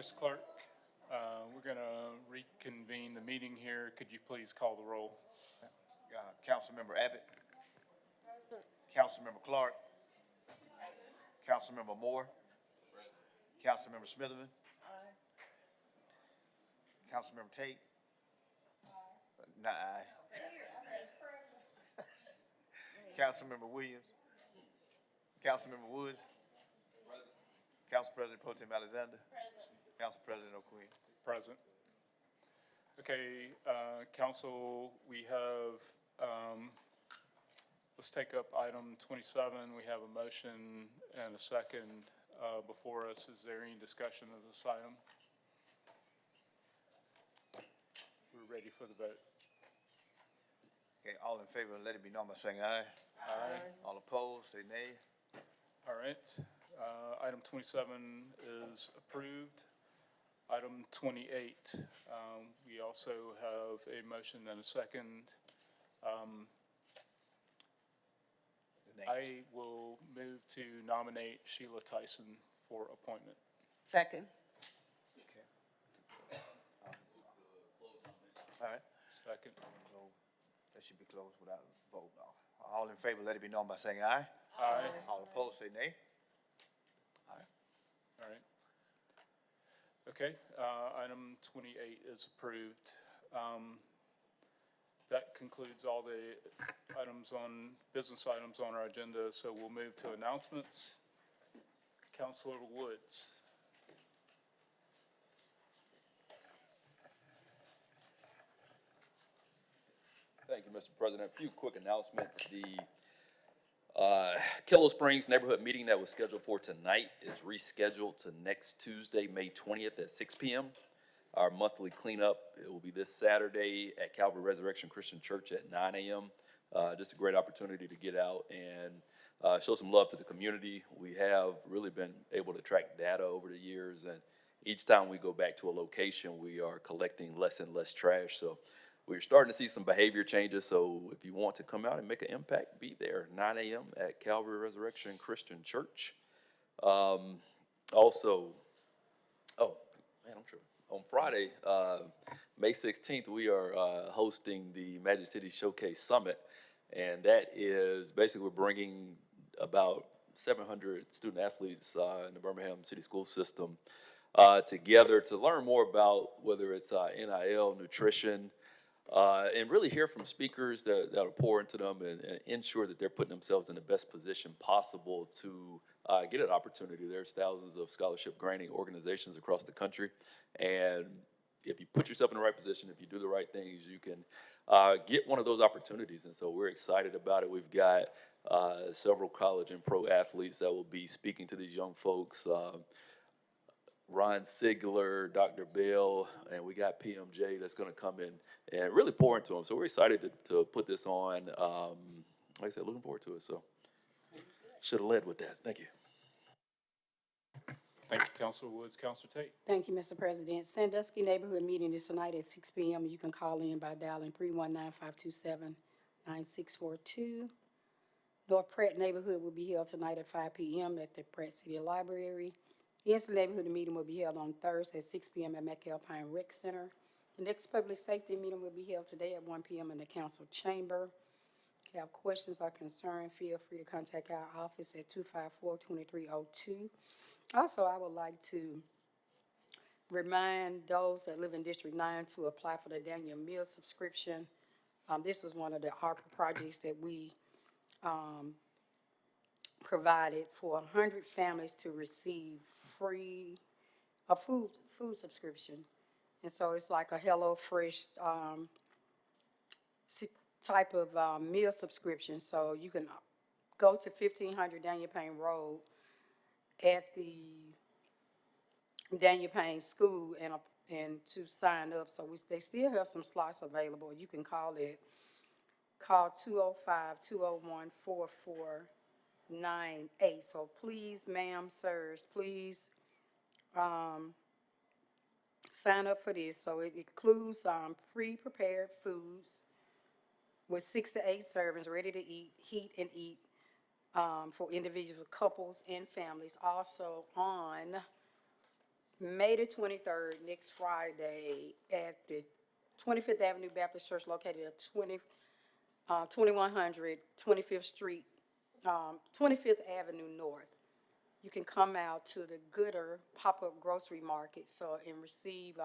Mr. Clerk, we're going to reconvene the meeting here. Could you please call the roll? Councilmember Abbott. Councilmember Clark. Councilmember Moore. Councilmember Smitherman. Councilmember Tate. Nah, aye. Councilmember Williams. Councilmember Woods. Council President Pro Tem Alexander. Council President O'Quinn. Present. Okay, council, we have, let's take up item 27. We have a motion and a second before us. Is there any discussion of this item? We're ready for the vote. Okay, all in favor, let it be known by saying aye. Aye. All opposed, say nay. All right, item 27 is approved. Item 28, we also have a motion and a second. The name. I will move to nominate Sheila Tyson for appointment. Second. Okay. All right. Second. So that should be closed without a vote. All in favor, let it be known by saying aye. Aye. All opposed, say nay. All right. All right. Okay, item 28 is approved. That concludes all the business items on our agenda, so we'll move to announcements. Councilor Woods. Thank you, Mr. President. A few quick announcements. The Killow Springs neighborhood meeting that was scheduled for tonight is rescheduled to next Tuesday, May 20th at 6 p.m. Our monthly cleanup, it will be this Saturday at Calvary Resurrection Christian Church at 9 a.m. Just a great opportunity to get out and show some love to the community. We have really been able to track data over the years, and each time we go back to a location, we are collecting less and less trash. So we're starting to see some behavior changes. So if you want to come out and make an impact, be there 9 a.m. at Calvary Resurrection Christian Church. Also, oh man, I'm sure. On Friday, May 16th, we are hosting the Magic City Showcase Summit, and that is basically we're bringing about 700 student athletes in the Birmingham City School System together to learn more about whether it's NIL, nutrition, and really hear from speakers that'll pour into them and ensure that they're putting themselves in the best position possible to get an opportunity. There's thousands of scholarship granting organizations across the country, and if you put yourself in the right position, if you do the right things, you can get one of those opportunities. And so we're excited about it. We've got several college and pro athletes that will be speaking to these young folks. Ron Sigler, Dr. Bell, and we got PMJ that's going to come in and really pour into them. So we're excited to put this on. Like I said, looking forward to it. So should have led with that. Thank you. Thank you, Councilor Woods. Councilor Tate. Thank you, Mr. President. Sandusky neighborhood meeting is tonight at 6 p.m. You can call in by dialing 319-527-9642. North Pratt neighborhood will be held tonight at 5 p.m. at the Pratt City Library. The Instant neighborhood meeting will be held on Thursday at 6 p.m. at McAlpine Rec Center. The next public safety meeting will be held today at 1 p.m. in the council chamber. If you have questions or concerns, feel free to contact our office at 254-2302. Also, I would like to remind those that live in District 9 to apply for the Daniel Mills subscription. This was one of the ARPA projects that we provided for 100 families to receive free food subscription. And so it's like a Hello Fresh type of meal subscription. So you can go to 1500 Daniel Payne Road at the Daniel Payne School and to sign up. So they still have some slots available. You can call 205-201-4498. So please, ma'am, sirs, please sign up for this. So it includes pre-prepared foods with 6 to 8 servings ready to eat, heat and eat for individuals, couples, and families. Also on May the 23rd, next Friday, at the 25th Avenue Baptist Church located at 2100 25th Street, 25th Avenue North. You can come out to the Gooder pop-up grocery market and receive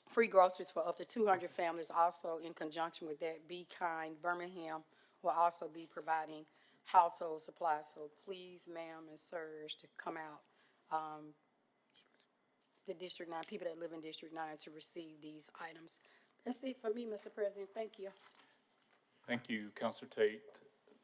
free groceries for up to 200 families. Also, in conjunction with that, Be Kind Birmingham will also be providing household supplies. So please, ma'am and sirs, to come out, the District 9, people that live in District 9 to receive these items. That's it for me, Mr. President. Thank you. Thank you, Counselor Tate.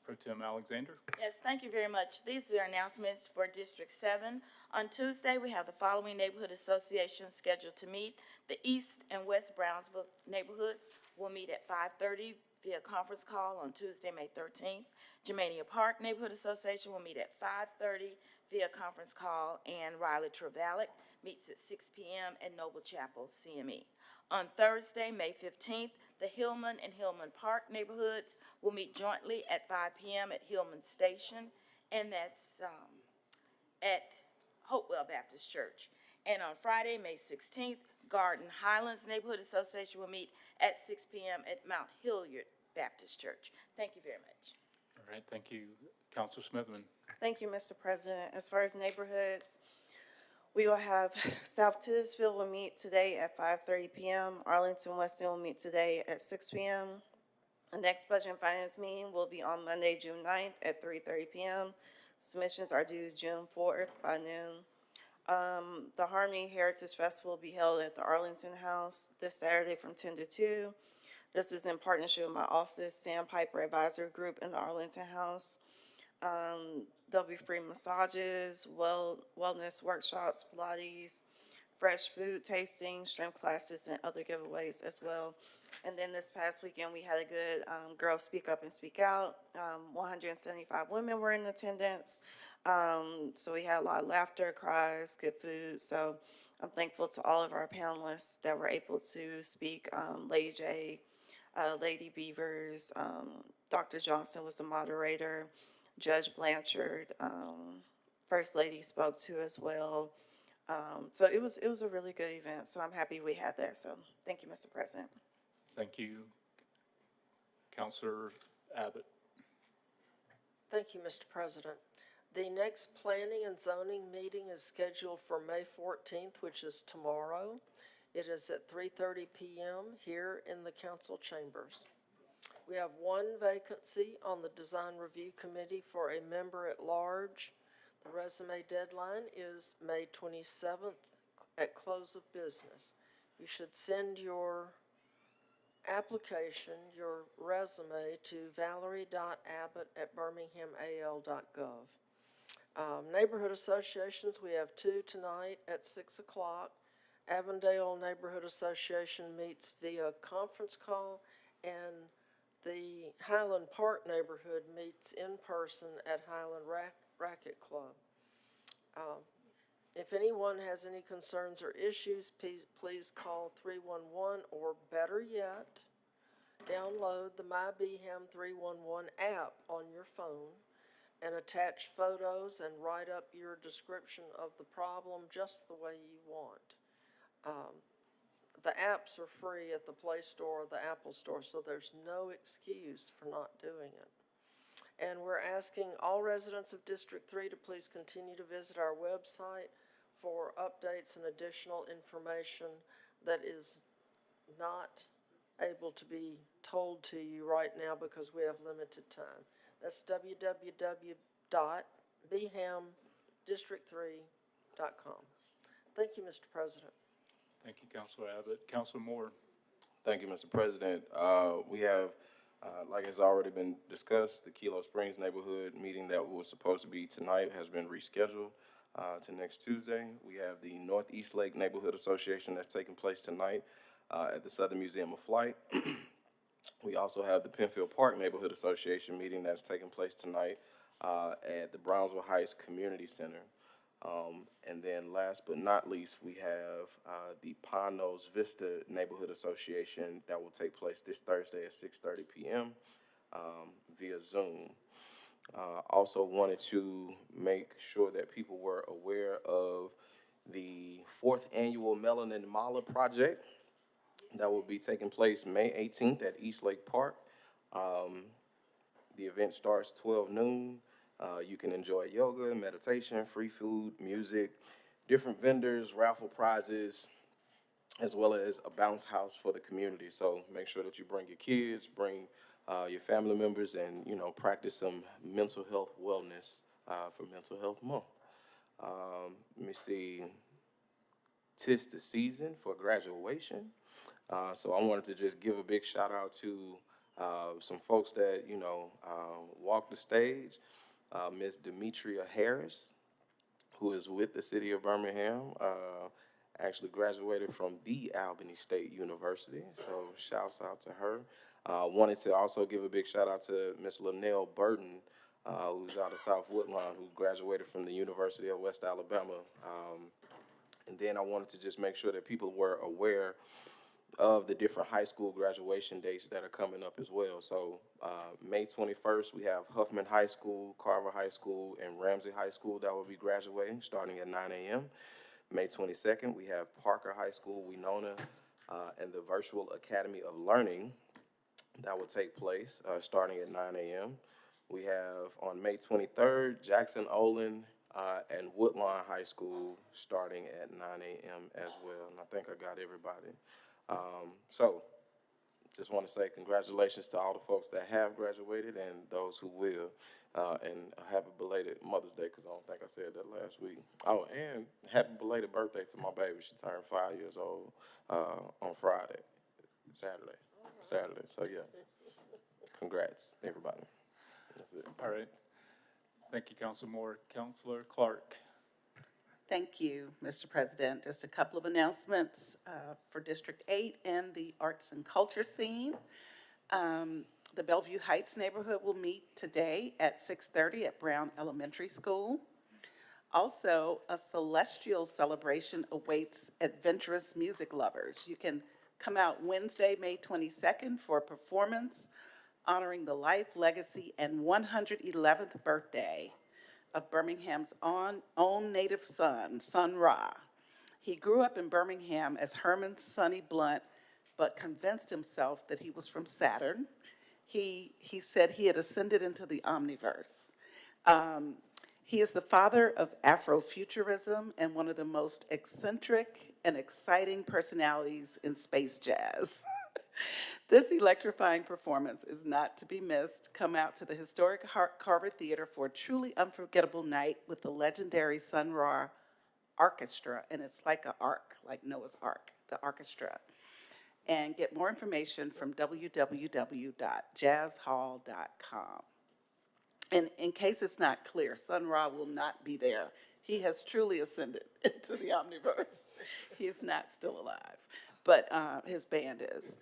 Pro Tem Alexander. Yes, thank you very much. These are announcements for District 7. On Tuesday, we have the following neighborhood associations scheduled to meet. The East and West Brownsville neighborhoods will meet at 5:30 via conference call on Tuesday, May 13th. Germania Park Neighborhood Association will meet at 5:30 via conference call, and Riley Trevalic meets at 6 p.m. at Noble Chapel, CME. On Thursday, May 15th, the Hillman and Hillman Park neighborhoods will meet jointly at 5 p.m. at Hillman Station, and that's at Hopewell Baptist Church. And on Friday, May 16th, Garden Highlands Neighborhood Association will meet at 6 p.m. at Mount Hilliard Baptist Church. Thank you very much. All right, thank you. Counselor Smithman. Thank you, Mr. President. As far as neighborhoods, we will have South Titusville will meet today at 5:30 p.m. Arlington Weston will meet today at 6 p.m. The next Budget and Finance meeting will be on Monday, June 9th at 3:30 p.m. Submissions are due June 4th by noon. The Harmony Heritage Festival will be held at the Arlington House this Saturday from 10 to 2. This is in partnership with my office, Sandpiper Advisory Group in the Arlington House. There'll be free massages, wellness workshops, Pilates, fresh food tasting, shrimp classes, and other giveaways as well. And then this past weekend, we had a good Girls Speak Up and Speak Out. 175 women were in attendance. So we had a lot of laughter, cries, good food. So I'm thankful to all of our panelists that were able to speak. Lady J, Lady Beavers, Dr. Johnson was the moderator, Judge Blanchard, First Lady spoke to as well. So it was a really good event. So I'm happy we had that. So thank you, Mr. President. Thank you. Counselor Abbott. Thank you, Mr. President. The next planning and zoning meeting is scheduled for May 14th, which is tomorrow. It is at 3:30 p.m. here in the council chambers. We have one vacancy on the Design Review Committee for a member at large. The resume deadline is May 27th at close of business. You should send your application, your resume, to valerie.abbott@birminghamal.gov. Neighborhood associations, we have two tonight at 6 o'clock. Avondale Neighborhood Association meets via conference call, and the Highland Park neighborhood meets in person at Highland Racket Club. If anyone has any concerns or issues, please call 311, or better yet, download the MyBHAM 311 app on your phone and attach photos and write up your description of the problem just the way you want. The apps are free at the Play Store or the Apple Store, so there's no excuse for not doing it. And we're asking all residents of District 3 to please continue to visit our website for updates and additional information that is not able to be told to you right now because we have limited time. That's www.bhamdistrict3.com. Thank you, Mr. President. Thank you, Counselor Abbott. Counselor Moore. Thank you, Mr. President. We have, like has already been discussed, the Kilo Springs neighborhood meeting that was supposed to be tonight has been rescheduled to next Tuesday. We have the Northeast Lake Neighborhood Association that's taking place tonight at the Southern Museum of Flight. We also have the Penfield Park Neighborhood Association meeting that's taking place tonight at the Brownsville Heights Community Center. And then last but not least, we have the Panos Vista Neighborhood Association that will take place this Thursday at 6:30 p.m. Via Zoom. Also wanted to make sure that people were aware of the 4th Annual Melanin Mala Project that will be taking place May 18th at East Lake Park. The event starts 12 noon. You can enjoy yoga, meditation, free food, music, different vendors, raffle prizes, as well as a bounce house for the community. So make sure that you bring your kids, bring your family members, and, you know, practice some mental health wellness for Mental Health Month. Let me see. 'Tis the season for graduation. So I wanted to just give a big shout out to some folks that, you know, walked the stage. Ms. Demetria Harris, who is with the city of Birmingham, actually graduated from the Albany State University. So shouts out to her. Wanted to also give a big shout out to Ms. Linnell Burton, who's out of South Woodlawn, who graduated from the University of West Alabama. And then I wanted to just make sure that people were aware of the different high school graduation dates that are coming up as well. So May 21st, we have Huffman High School, Carver High School, and Ramsey High School that will be graduating starting at 9 a.m. May 22nd, we have Parker High School, Winona, and the Virtual Academy of Learning that will take place starting at 9 a.m. We have on May 23rd, Jackson Olin and Woodlawn High School starting at 9 a.m. as well. And I think I got everybody. So just want to say congratulations to all the folks that have graduated and those who will. And a happy belated Mother's Day, because I don't think I said that last week. Oh, and happy belated birthday to my baby. She turned 5 years old on Friday, Saturday. So yeah, congrats, everybody. That's it. All right. Thank you, Councilor Moore. Councilor Clark. Thank you, Mr. President. Just a couple of announcements for District 8 and the arts and culture scene. The Bellevue Heights neighborhood will meet today at 6:30 at Brown Elementary School. Also, a celestial celebration awaits adventurous music lovers. You can come out Wednesday, May 22nd for a performance honoring the life, legacy, and 111th birthday of Birmingham's own native son, Sun Ra. He grew up in Birmingham as Herman Sonny Blunt, but convinced himself that he was from Saturn. He said he had ascended into the omniverse. He is the father of Afrofuturism and one of the most eccentric and exciting personalities in space jazz. This electrifying performance is not to be missed. Come out to the historic Carver Theater for a truly unforgettable night with the legendary Sun Ra Orchestra, and it's like an ark, like Noah's Ark, the orchestra. And get more information from www.jazzhall.com. And in case it's not clear, Sun Ra will not be there. He has truly ascended into the omniverse. He is not still alive, but his band is.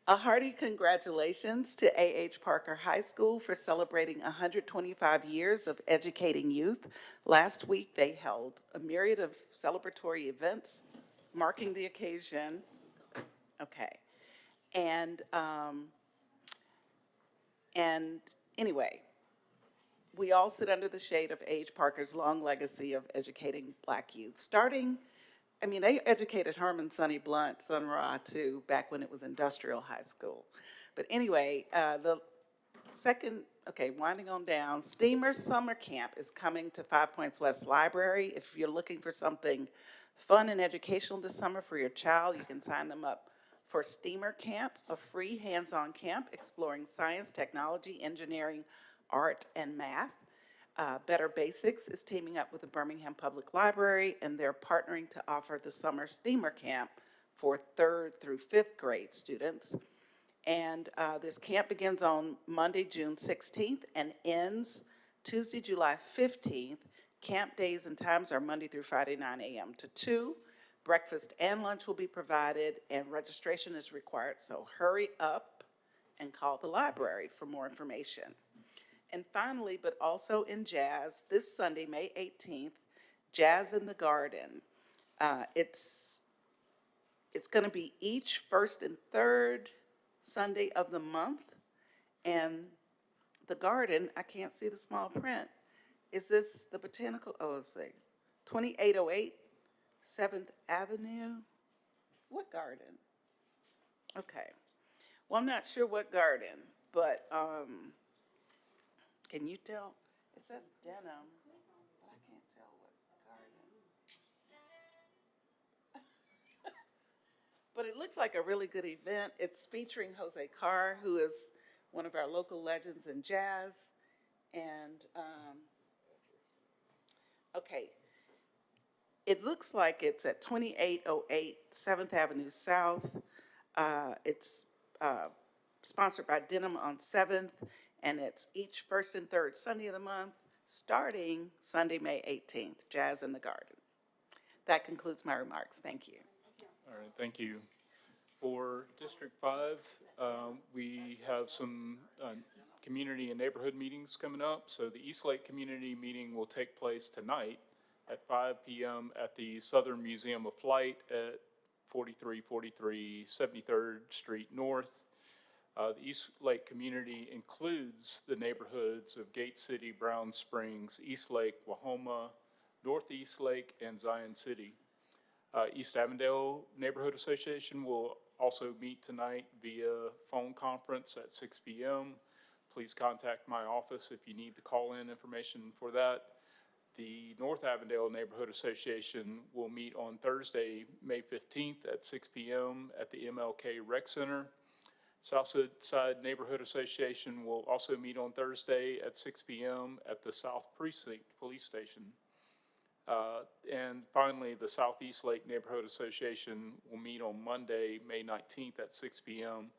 A hearty congratulations to A.H. Parker High School for celebrating 125 years of educating youth. Last week, they held a myriad of celebratory events marking the occasion. Okay. And anyway, we all sit under the shade of A.H. Parker's long legacy of educating Black youth. They educated Herman Sonny Blunt, Sun Ra, too, back when it was Industrial High School. But anyway, winding on down, Steamer Summer Camp is coming to 5 Points West Library. If you're looking for something fun and educational this summer for your child, you can sign them up for Steamer Camp, a free hands-on camp exploring science, technology, engineering, art, and math. Better Basics is teaming up with the Birmingham Public Library, and they're partnering to offer the summer Steamer Camp for 3rd through 5th grade students. And this camp begins on Monday, June 16th, and ends Tuesday, July 15th. Camp days and times are Monday through Friday, 9 a.m. to 2. Breakfast and lunch will be provided, and registration is required, so hurry up and call the library for more information. And finally, but also in jazz, this Sunday, May 18th, Jazz in the Garden. It's going to be each first and third Sunday of the month, and the garden, I can't see the small print, Is this the Botanical, oh, let's see, 2808 7th Avenue? What garden? Okay. Well, I'm not sure what garden, but, can you tell? It says Denham, but I can't tell what garden. But it looks like a really good event. It's featuring Jose Carr, who is one of our local legends in jazz. And, okay, it looks like it's at 2808 7th Avenue South. It's sponsored by Denim on 7th, and it's each first and third Sunday of the month, starting Sunday, May 18th, Jazz in the Garden. That concludes my remarks. Thank you. All right, thank you. For District 5, we have some community and neighborhood meetings coming up. So the East Lake Community Meeting will take place tonight at 5 p.m. at the Southern Museum of Flight at 4343 73rd Street North. The East Lake community includes the neighborhoods of Gate City, Brown Springs, East Lake, Wahoma, Northeast Lake, and Zion City. East Avondale Neighborhood Association will also meet tonight via phone conference at 6 p.m. Please contact my office if you need the call-in information for that. The North Avondale Neighborhood Association will meet on Thursday, May 15th at 6 p.m. at the MLK Rec Center. Southside Neighborhood Association will also meet on Thursday at 6 p.m. at the South Precinct Police Station. And finally, the Southeast Lake Neighborhood Association will meet on Monday, May 19th at 6 p.m.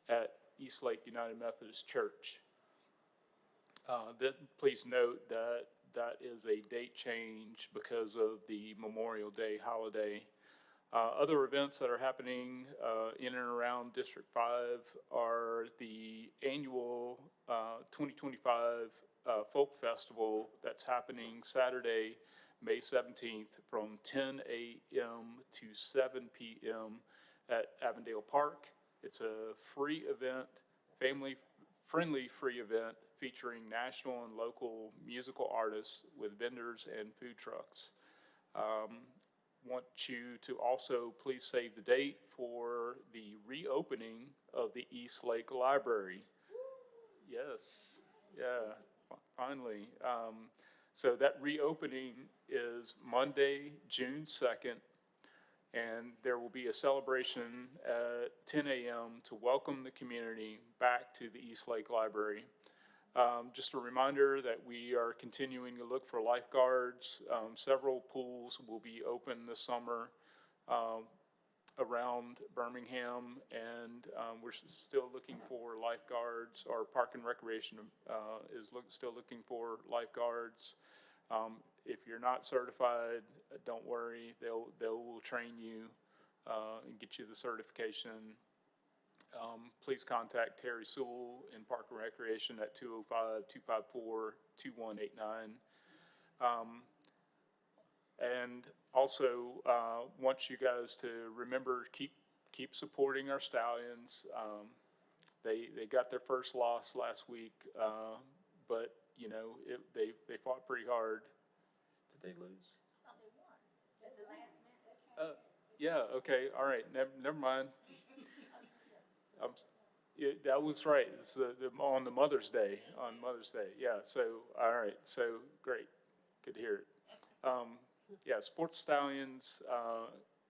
at East Lake United Methodist Church. Please note that that is a date change because of the Memorial Day holiday. Other events that are happening in and around District 5 are the annual 2025 Folk Festival that's happening Saturday, May 17th from 10 a.m. to 7 p.m. at Avondale Park. It's a free event, family-friendly free event featuring national and local musical artists with vendors and food trucks. Want you to also please save the date for the reopening of the East Lake Library. Yes, yeah, finally. So that reopening is Monday, June 2nd, and there will be a celebration at 10 a.m. to welcome the community back to the East Lake Library. Just a reminder that we are continuing to look for lifeguards. Several pools will be open this summer around Birmingham, and we're still looking for lifeguards. Our Park and Recreation is still looking for lifeguards. If you're not certified, don't worry. They will train you and get you the certification. Please contact Terry Sewell in Park and Recreation at 205-254-2189. And also want you guys to remember, keep supporting our stallions. They got their first loss last week, but you know they fought pretty hard. Did they lose? Oh, they won at the last minute. Yeah. Okay. All right. Never mind. That was right. It's on the Mother's Day. On Mother's Day. Yeah. So all right. So great. Good to hear it. Yeah. Sports Stallions.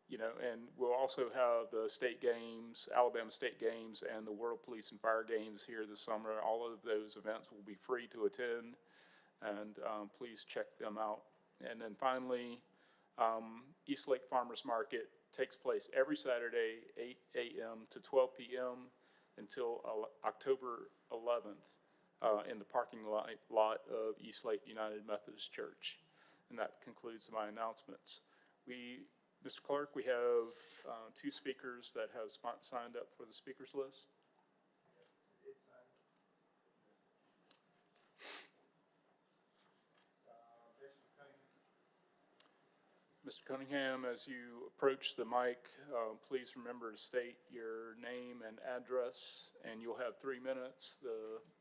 You know, and we'll also have the state games, Alabama State games, and the World Police and Fire games here this summer. All of those events will be free to attend, and please check them out. And then finally, East Lake Farmers Market takes place every Saturday, 8 a.m. to 12 p.m. until October 11th in the parking lot of East Lake United Methodist Church. And that concludes my announcements. Mr. Clerk, we have two speakers that have signed up for the speakers list. Mr. Cunningham, as you approach the mic, please remember to state your name and address, and you'll have 3 minutes.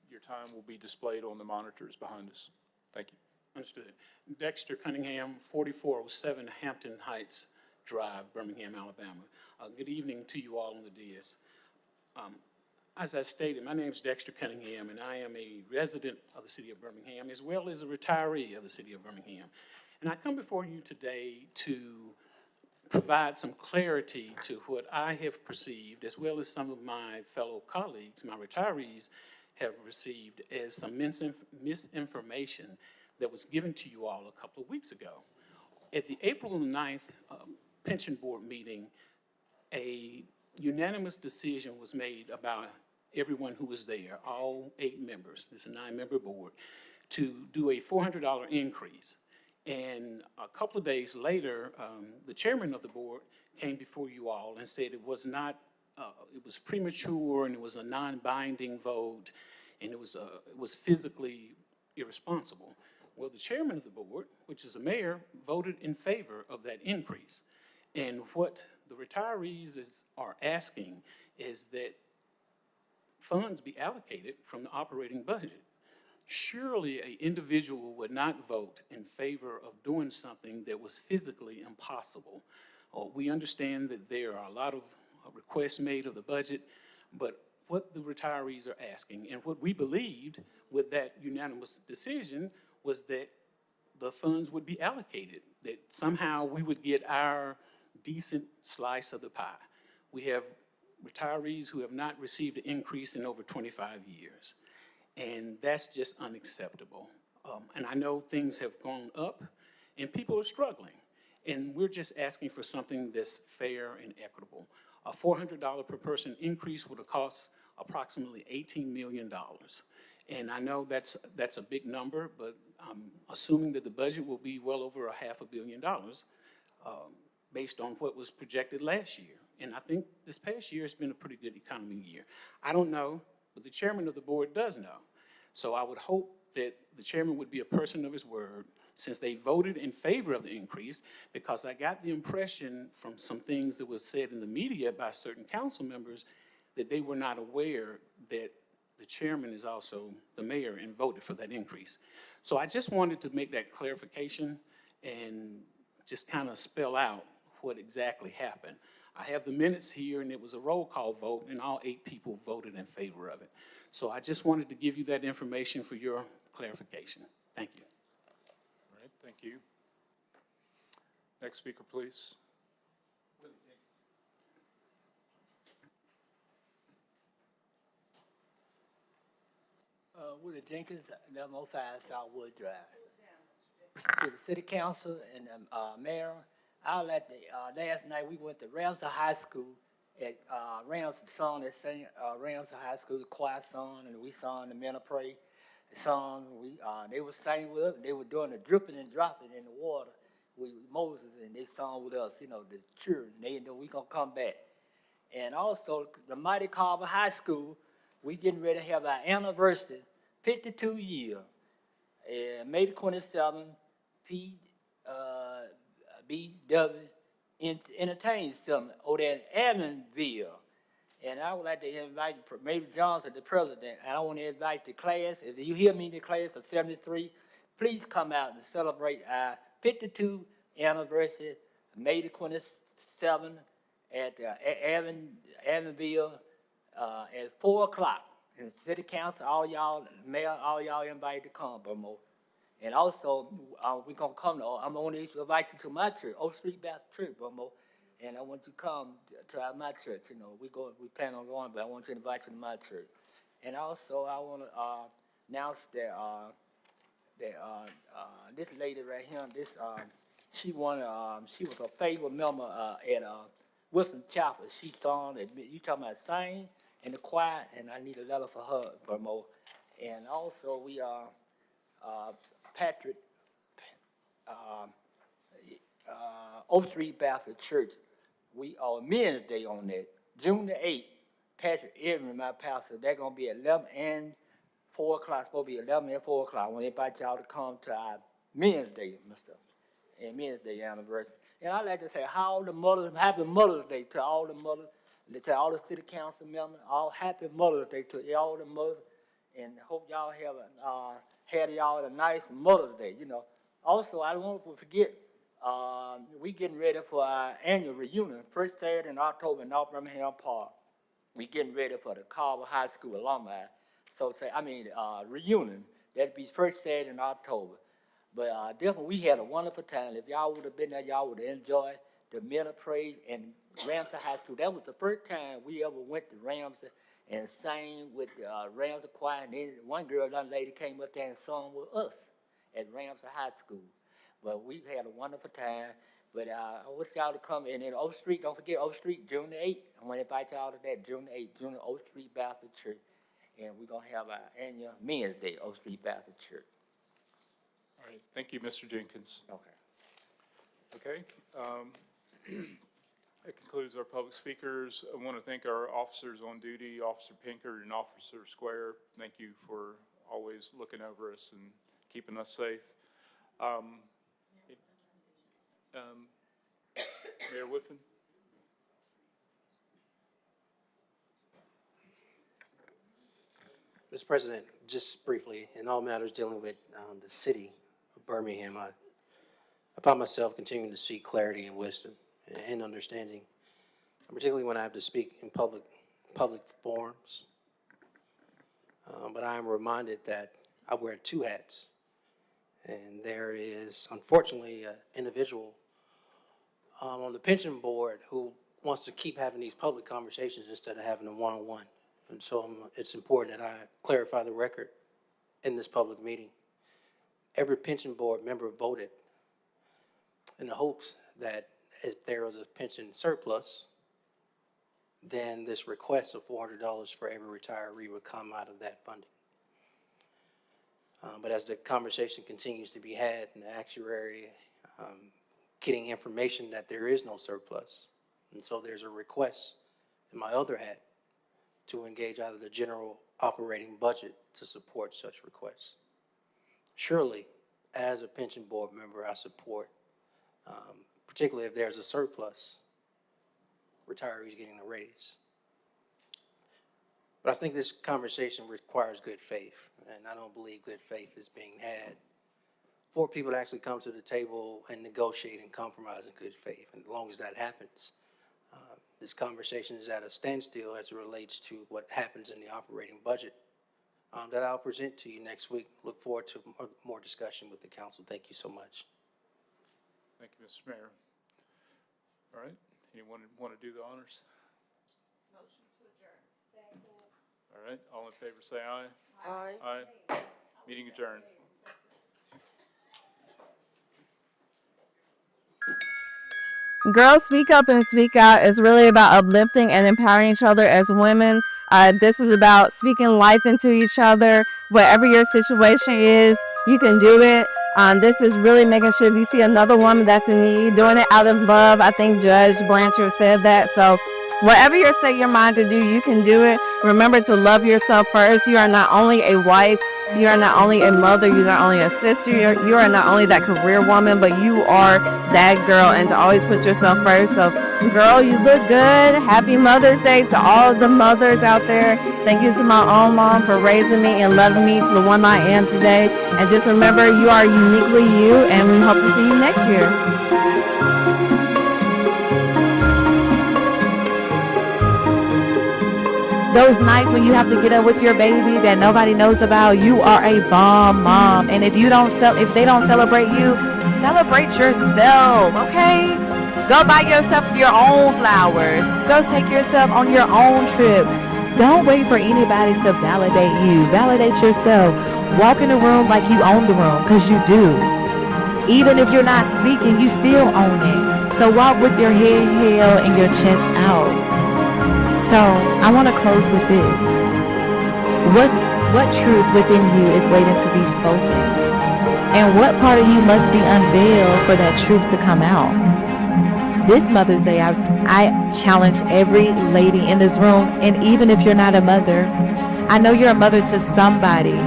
Your time will be displayed on the monitors behind us. Thank you. Understood. Dexter Cunningham, 4407 Hampton Heights Drive, Birmingham, Alabama. Good evening to you all on the dais. As I stated, my name is Dexter Cunningham, and I am a resident of the city of Birmingham, as well as a retiree of the city of Birmingham. And I come before you today to provide some clarity to what I have perceived, as well as some of my fellow colleagues, my retirees, have received as some misinformation that was given to you all a couple of weeks ago. At the April 9th Pension Board meeting, a unanimous decision was made about everyone who was there, all 8 members, it's a 9-member board, to do a $400 increase. And a couple of days later, the chairman of the board came before you all and said it was not, it was premature and it was a non-binding vote and it was physically irresponsible. Well, the chairman of the board, which is the mayor, voted in favor of that increase. And what the retirees are asking is that funds be allocated from the operating budget. Surely an individual would not vote in favor of doing something that was physically impossible. We understand that there are a lot of requests made of the budget, but what the retirees are asking and what we believed with that unanimous decision was that the funds would be allocated, that somehow we would get our decent slice of the pie. We have retirees who have not received an increase in over 25 years. And that's just unacceptable. And I know things have gone up and people are struggling. And we're just asking for something that's fair and equitable. A $400 per person increase would have cost approximately $18 million. And I know that's a big number, but I'm assuming that the budget will be well over $500 million based on what was projected last year. And I think this past year has been a pretty good economy year. I don't know, but the chairman of the board does know. So I would hope that the chairman would be a person of his word since they voted in favor of the increase, because I got the impression from some things that was said in the media by certain council members that they were not aware that the chairman is also the mayor and voted for that increase. So I just wanted to make that clarification and just kind of spell out what exactly happened. I have the minutes here, and it was a roll call vote, and all 8 people voted in favor of it. So I just wanted to give you that information for your clarification. Thank you. All right, thank you. Next speaker, please. Willie Jenkins, 1105 Southwood Drive. To the city council and mayor, I would like to, last night we went to Ramsey High School at Ramsey song that sang Ramsey High School, the choir song, and we sang the Men of Pray song. They were singing with us, and they were doing the dripping and dropping in the water with Moses, and they sang with us, you know, the children. They know we gonna come back. And also the Mighty Carver High School, we getting ready to have our anniversary, 52 years. May the 27th, BW Entertainment Summit over there in Evansville. And I would like to invite Major Johnson, the president, and I want to invite the class, if you hear me in the class of 73, please come out and celebrate our 52 anniversary, May the 27th at Evansville at 4 o'clock. And city council, all y'all, mayor, all y'all invited to come, Burmo. And also, we're going to come to, I'm going to invite you to my church, Oak Street Baptist Church, Burmo. And I want you to come to my church, you know. We plan on going, but I want you to invite you to my church. And also, I want to announce that this lady right here, she was a favorite member at Wilson Chapel. She sung, you talking about singing in the choir, and I need a letter for her, Burmo. And also, we are Patrick, Oak Street Baptist Church. We are Men's Day on that. June the 8th, Patrick Edmund, my pastor, they're going to be 11 and 4 o'clock. It's supposed to be 11 and 4 o'clock. I want to invite y'all to come to our Men's Day, and Men's Day anniversary. And I'd like to say, happy Mother's Day to all the mothers, to all the city council members, all happy Mother's Day to all the mothers, and hope y'all had y'all a nice Mother's Day, you know. Also, I don't want to forget, we getting ready for our annual reunion, first Saturday in October in North Birmingham Park. We getting ready for the Carver High School alumni. Reunion. That'd be first Saturday in October. But definitely, we had a wonderful time. If y'all would have been there, y'all would have enjoyed the Men of Praise and Ramsey High School. That was the first time we ever went to Ramsey and sang with the Ramsey Choir. And then one girl, young lady, came up there and sung with us at Ramsey High School. But we had a wonderful time. But I wish y'all to come. And in Oak Street, don't forget Oak Street, June the 8th. I want to invite y'all to that, June the 8th, June Oak Street Baptist Church. And we're going to have our annual Men's Day, Oak Street Baptist Church. All right, thank you, Mr. Jenkins. Okay. That concludes our public speakers. I want to thank our officers on duty, Officer Pinkert and Officer Square. Thank you for always looking over us and keeping us safe. Mayor Whitman? Mr. President, just briefly, in all matters dealing with the city of Birmingham, I find myself continuing to seek clarity and wisdom and understanding, particularly when I have to speak in public forums. But I am reminded that I wear two hats, and there is, unfortunately, an individual on the pension board who wants to keep having these public conversations instead of having them one-on-one. And so it's important that I clarify the record in this public meeting. Every pension board member voted in the hopes that if there was a pension surplus, then this request of $400 for every retiree would come out of that funding. But as the conversation continues to be had and the actuary getting information that there is no surplus, and so there's a request in my other hat to engage out of the general operating budget to support such requests. Surely, as a pension board member, I support, particularly if there's a surplus, retirees getting a raise. But I think this conversation requires good faith, and I don't believe good faith is being had for people to actually come to the table and negotiate and compromise in good faith. And as long as that happens, this conversation is at a standstill as it relates to what happens in the operating budget that I'll present to you next week. Look forward to more discussion with the council. Thank you so much. Thank you, Mr. Mayor. All right, anyone want to do the honors? Motion to adjourn. Second. All right, all in favor say aye. Aye. Aye. Meeting adjourned. Girls Speak Up and Speak Out is really about uplifting and empowering each other as women. This is about speaking life into each other. Whatever your situation is, you can do it. This is really making sure if you see another woman that's in need, doing it out of love. I think Judge Blanchard said that. So whatever you set your mind to do, you can do it. Remember to love yourself first. You are not only a wife, you are not only a mother, you are not only a sister, you are not only that career woman, but you are that girl, and to always put yourself first. So, girl, you look good. Happy Mother's Day to all the mothers out there. Thank you to my own mom for raising me and loving me to the one I am today. And just remember, you are uniquely you, and we hope to see you next year. Those nights when you have to get up with your baby that nobody knows about, you are a bomb mom. And if they don't celebrate you, celebrate yourself, okay? Go buy yourself your own flowers. Go take yourself on your own trip. Don't wait for anybody to validate you. Validate yourself. Walk in the room like you own the room, because you do. Even if you're not speaking, you still own it. So walk with your head held and your chest out. So, I want to close with this. What truth within you is waiting to be spoken? And what part of you must be unveiled for that truth to come out? This Mother's Day, I challenge every lady in this room, and even if you're not a mother, I know you're a mother to somebody.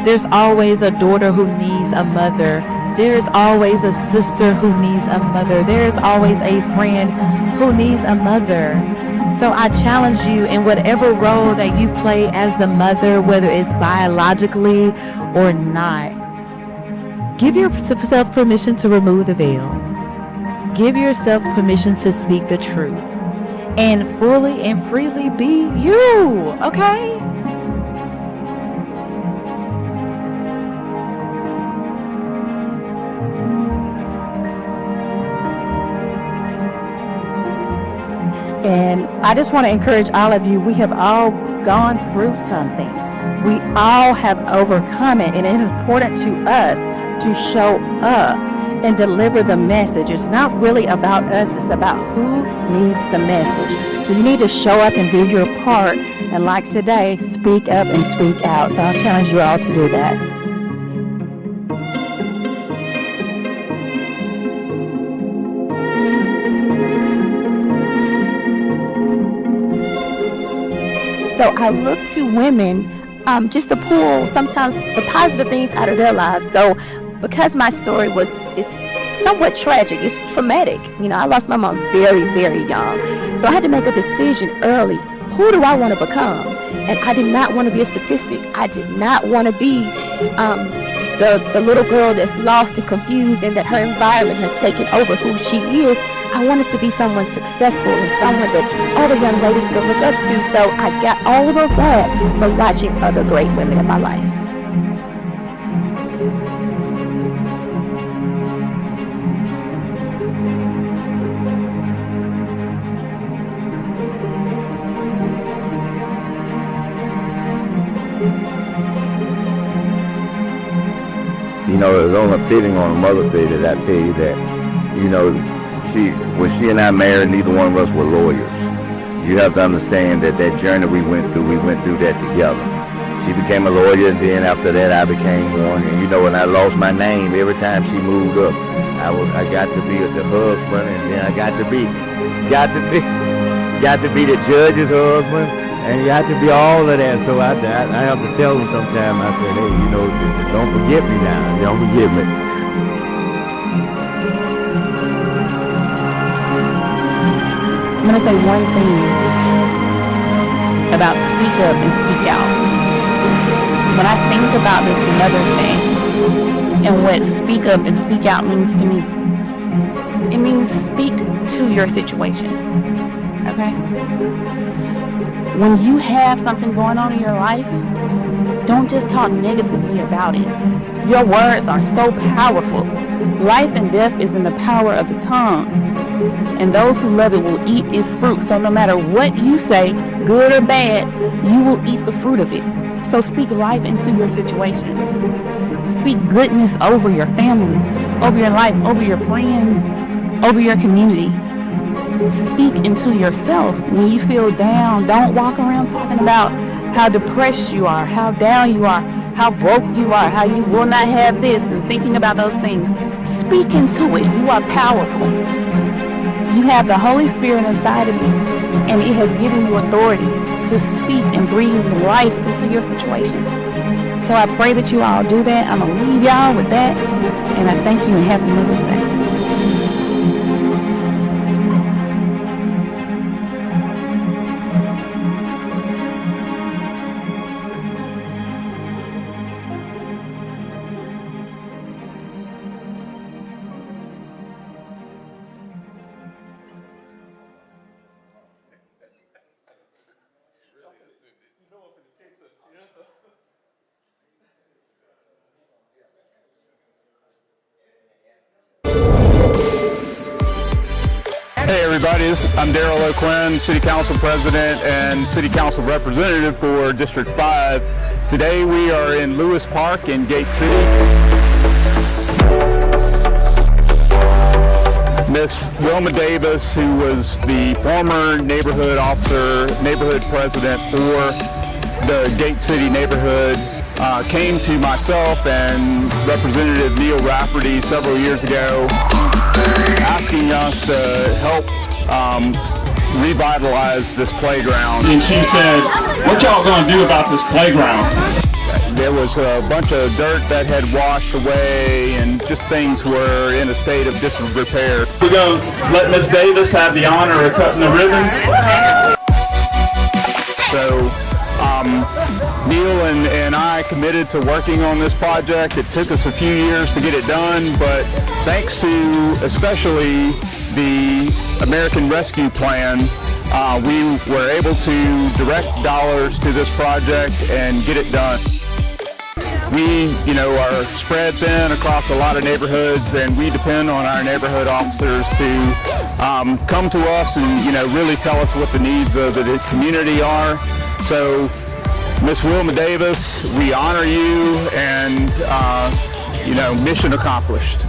There's always a daughter who needs a mother. There's always a sister who needs a mother. There's always a friend who needs a mother. So I challenge you in whatever role that you play as the mother, whether it's biologically or not, give yourself permission to remove the veil. Give yourself permission to speak the truth and fully and freely be you, okay? And I just want to encourage all of you, we have all gone through something. We all have overcome it, and it is important to us to show up and deliver the message. It's not really about us, it's about who needs the message. So you need to show up and do your part, and like today, speak up and speak out. So I challenge you all to do that. So I look to women just to pull sometimes the positive things out of their lives. So because my story is somewhat tragic, it's traumatic. You know, I lost my mom very, very young. So I had to make a decision early. Who do I want to become? And I did not want to be a statistic. I did not want to be the little girl that's lost and confused and that her environment has taken over who she is. I wanted to be someone successful and someone that other young ladies could look up to. So I got all of that from watching other great women in my life. You know, it's only fitting on a Mother's Day that I tell you that, you know, when she and I married, neither one of us were lawyers. You have to understand that that journey we went through that together. She became a lawyer, and then after that I became one. And you know, when I lost my name, every time she moved up, I got to be the husband, and then I got to be the judge's husband, and you got to be all of that. So I have to tell them sometimes. I said, hey, you know, don't forget me now. Don't forget me. I'm going to say one thing about speak up and speak out. When I think about this Mother's Day and what speak up and speak out means to me, it means speak to your situation, okay? When you have something going on in your life, don't just talk negatively about it. Your words are so powerful. Life and death is in the power of the tongue. And those who love it will eat its fruit. So no matter what you say, good or bad, you will eat the fruit of it. So speak life into your situations. Speak goodness over your family, over your life, over your friends, over your community. Speak into yourself. When you feel down, don't walk around talking about how depressed you are, how down you are, how broke you are, how you will not have this, and thinking about those things. Speak into it. You are powerful. You have the Holy Spirit inside of you, and it has given you authority to speak and breathe life into your situation. So I pray that you all do that. I'm going to leave y'all with that, and I thank you and happy Mother's Day. Hey everybody, I'm Daryl O'Quinn, City Council President and City Council Representative for District 5. Today we are in Lewis Park in Gate City. Miss Wilma Davis, who was the former neighborhood president for the Gate City neighborhood, came to myself and Representative Neil Rafferty several years ago asking us to help revitalize this playground. And she said, what y'all gonna do about this playground? There was a bunch of dirt that had washed away and just things were in a state of disrepair. We're gonna let Miss Davis have the honor of cutting the ribbon. Neil and I committed to working on this project. It took us a few years to get it done, but thanks to especially the American Rescue Plan, we were able to direct dollars to this project and get it done. We, are spread thin across a lot of neighborhoods, and we depend on our neighborhood officers to come to us and, really tell us what the needs of the community are. So, Miss Wilma Davis, we honor you, and, mission accomplished.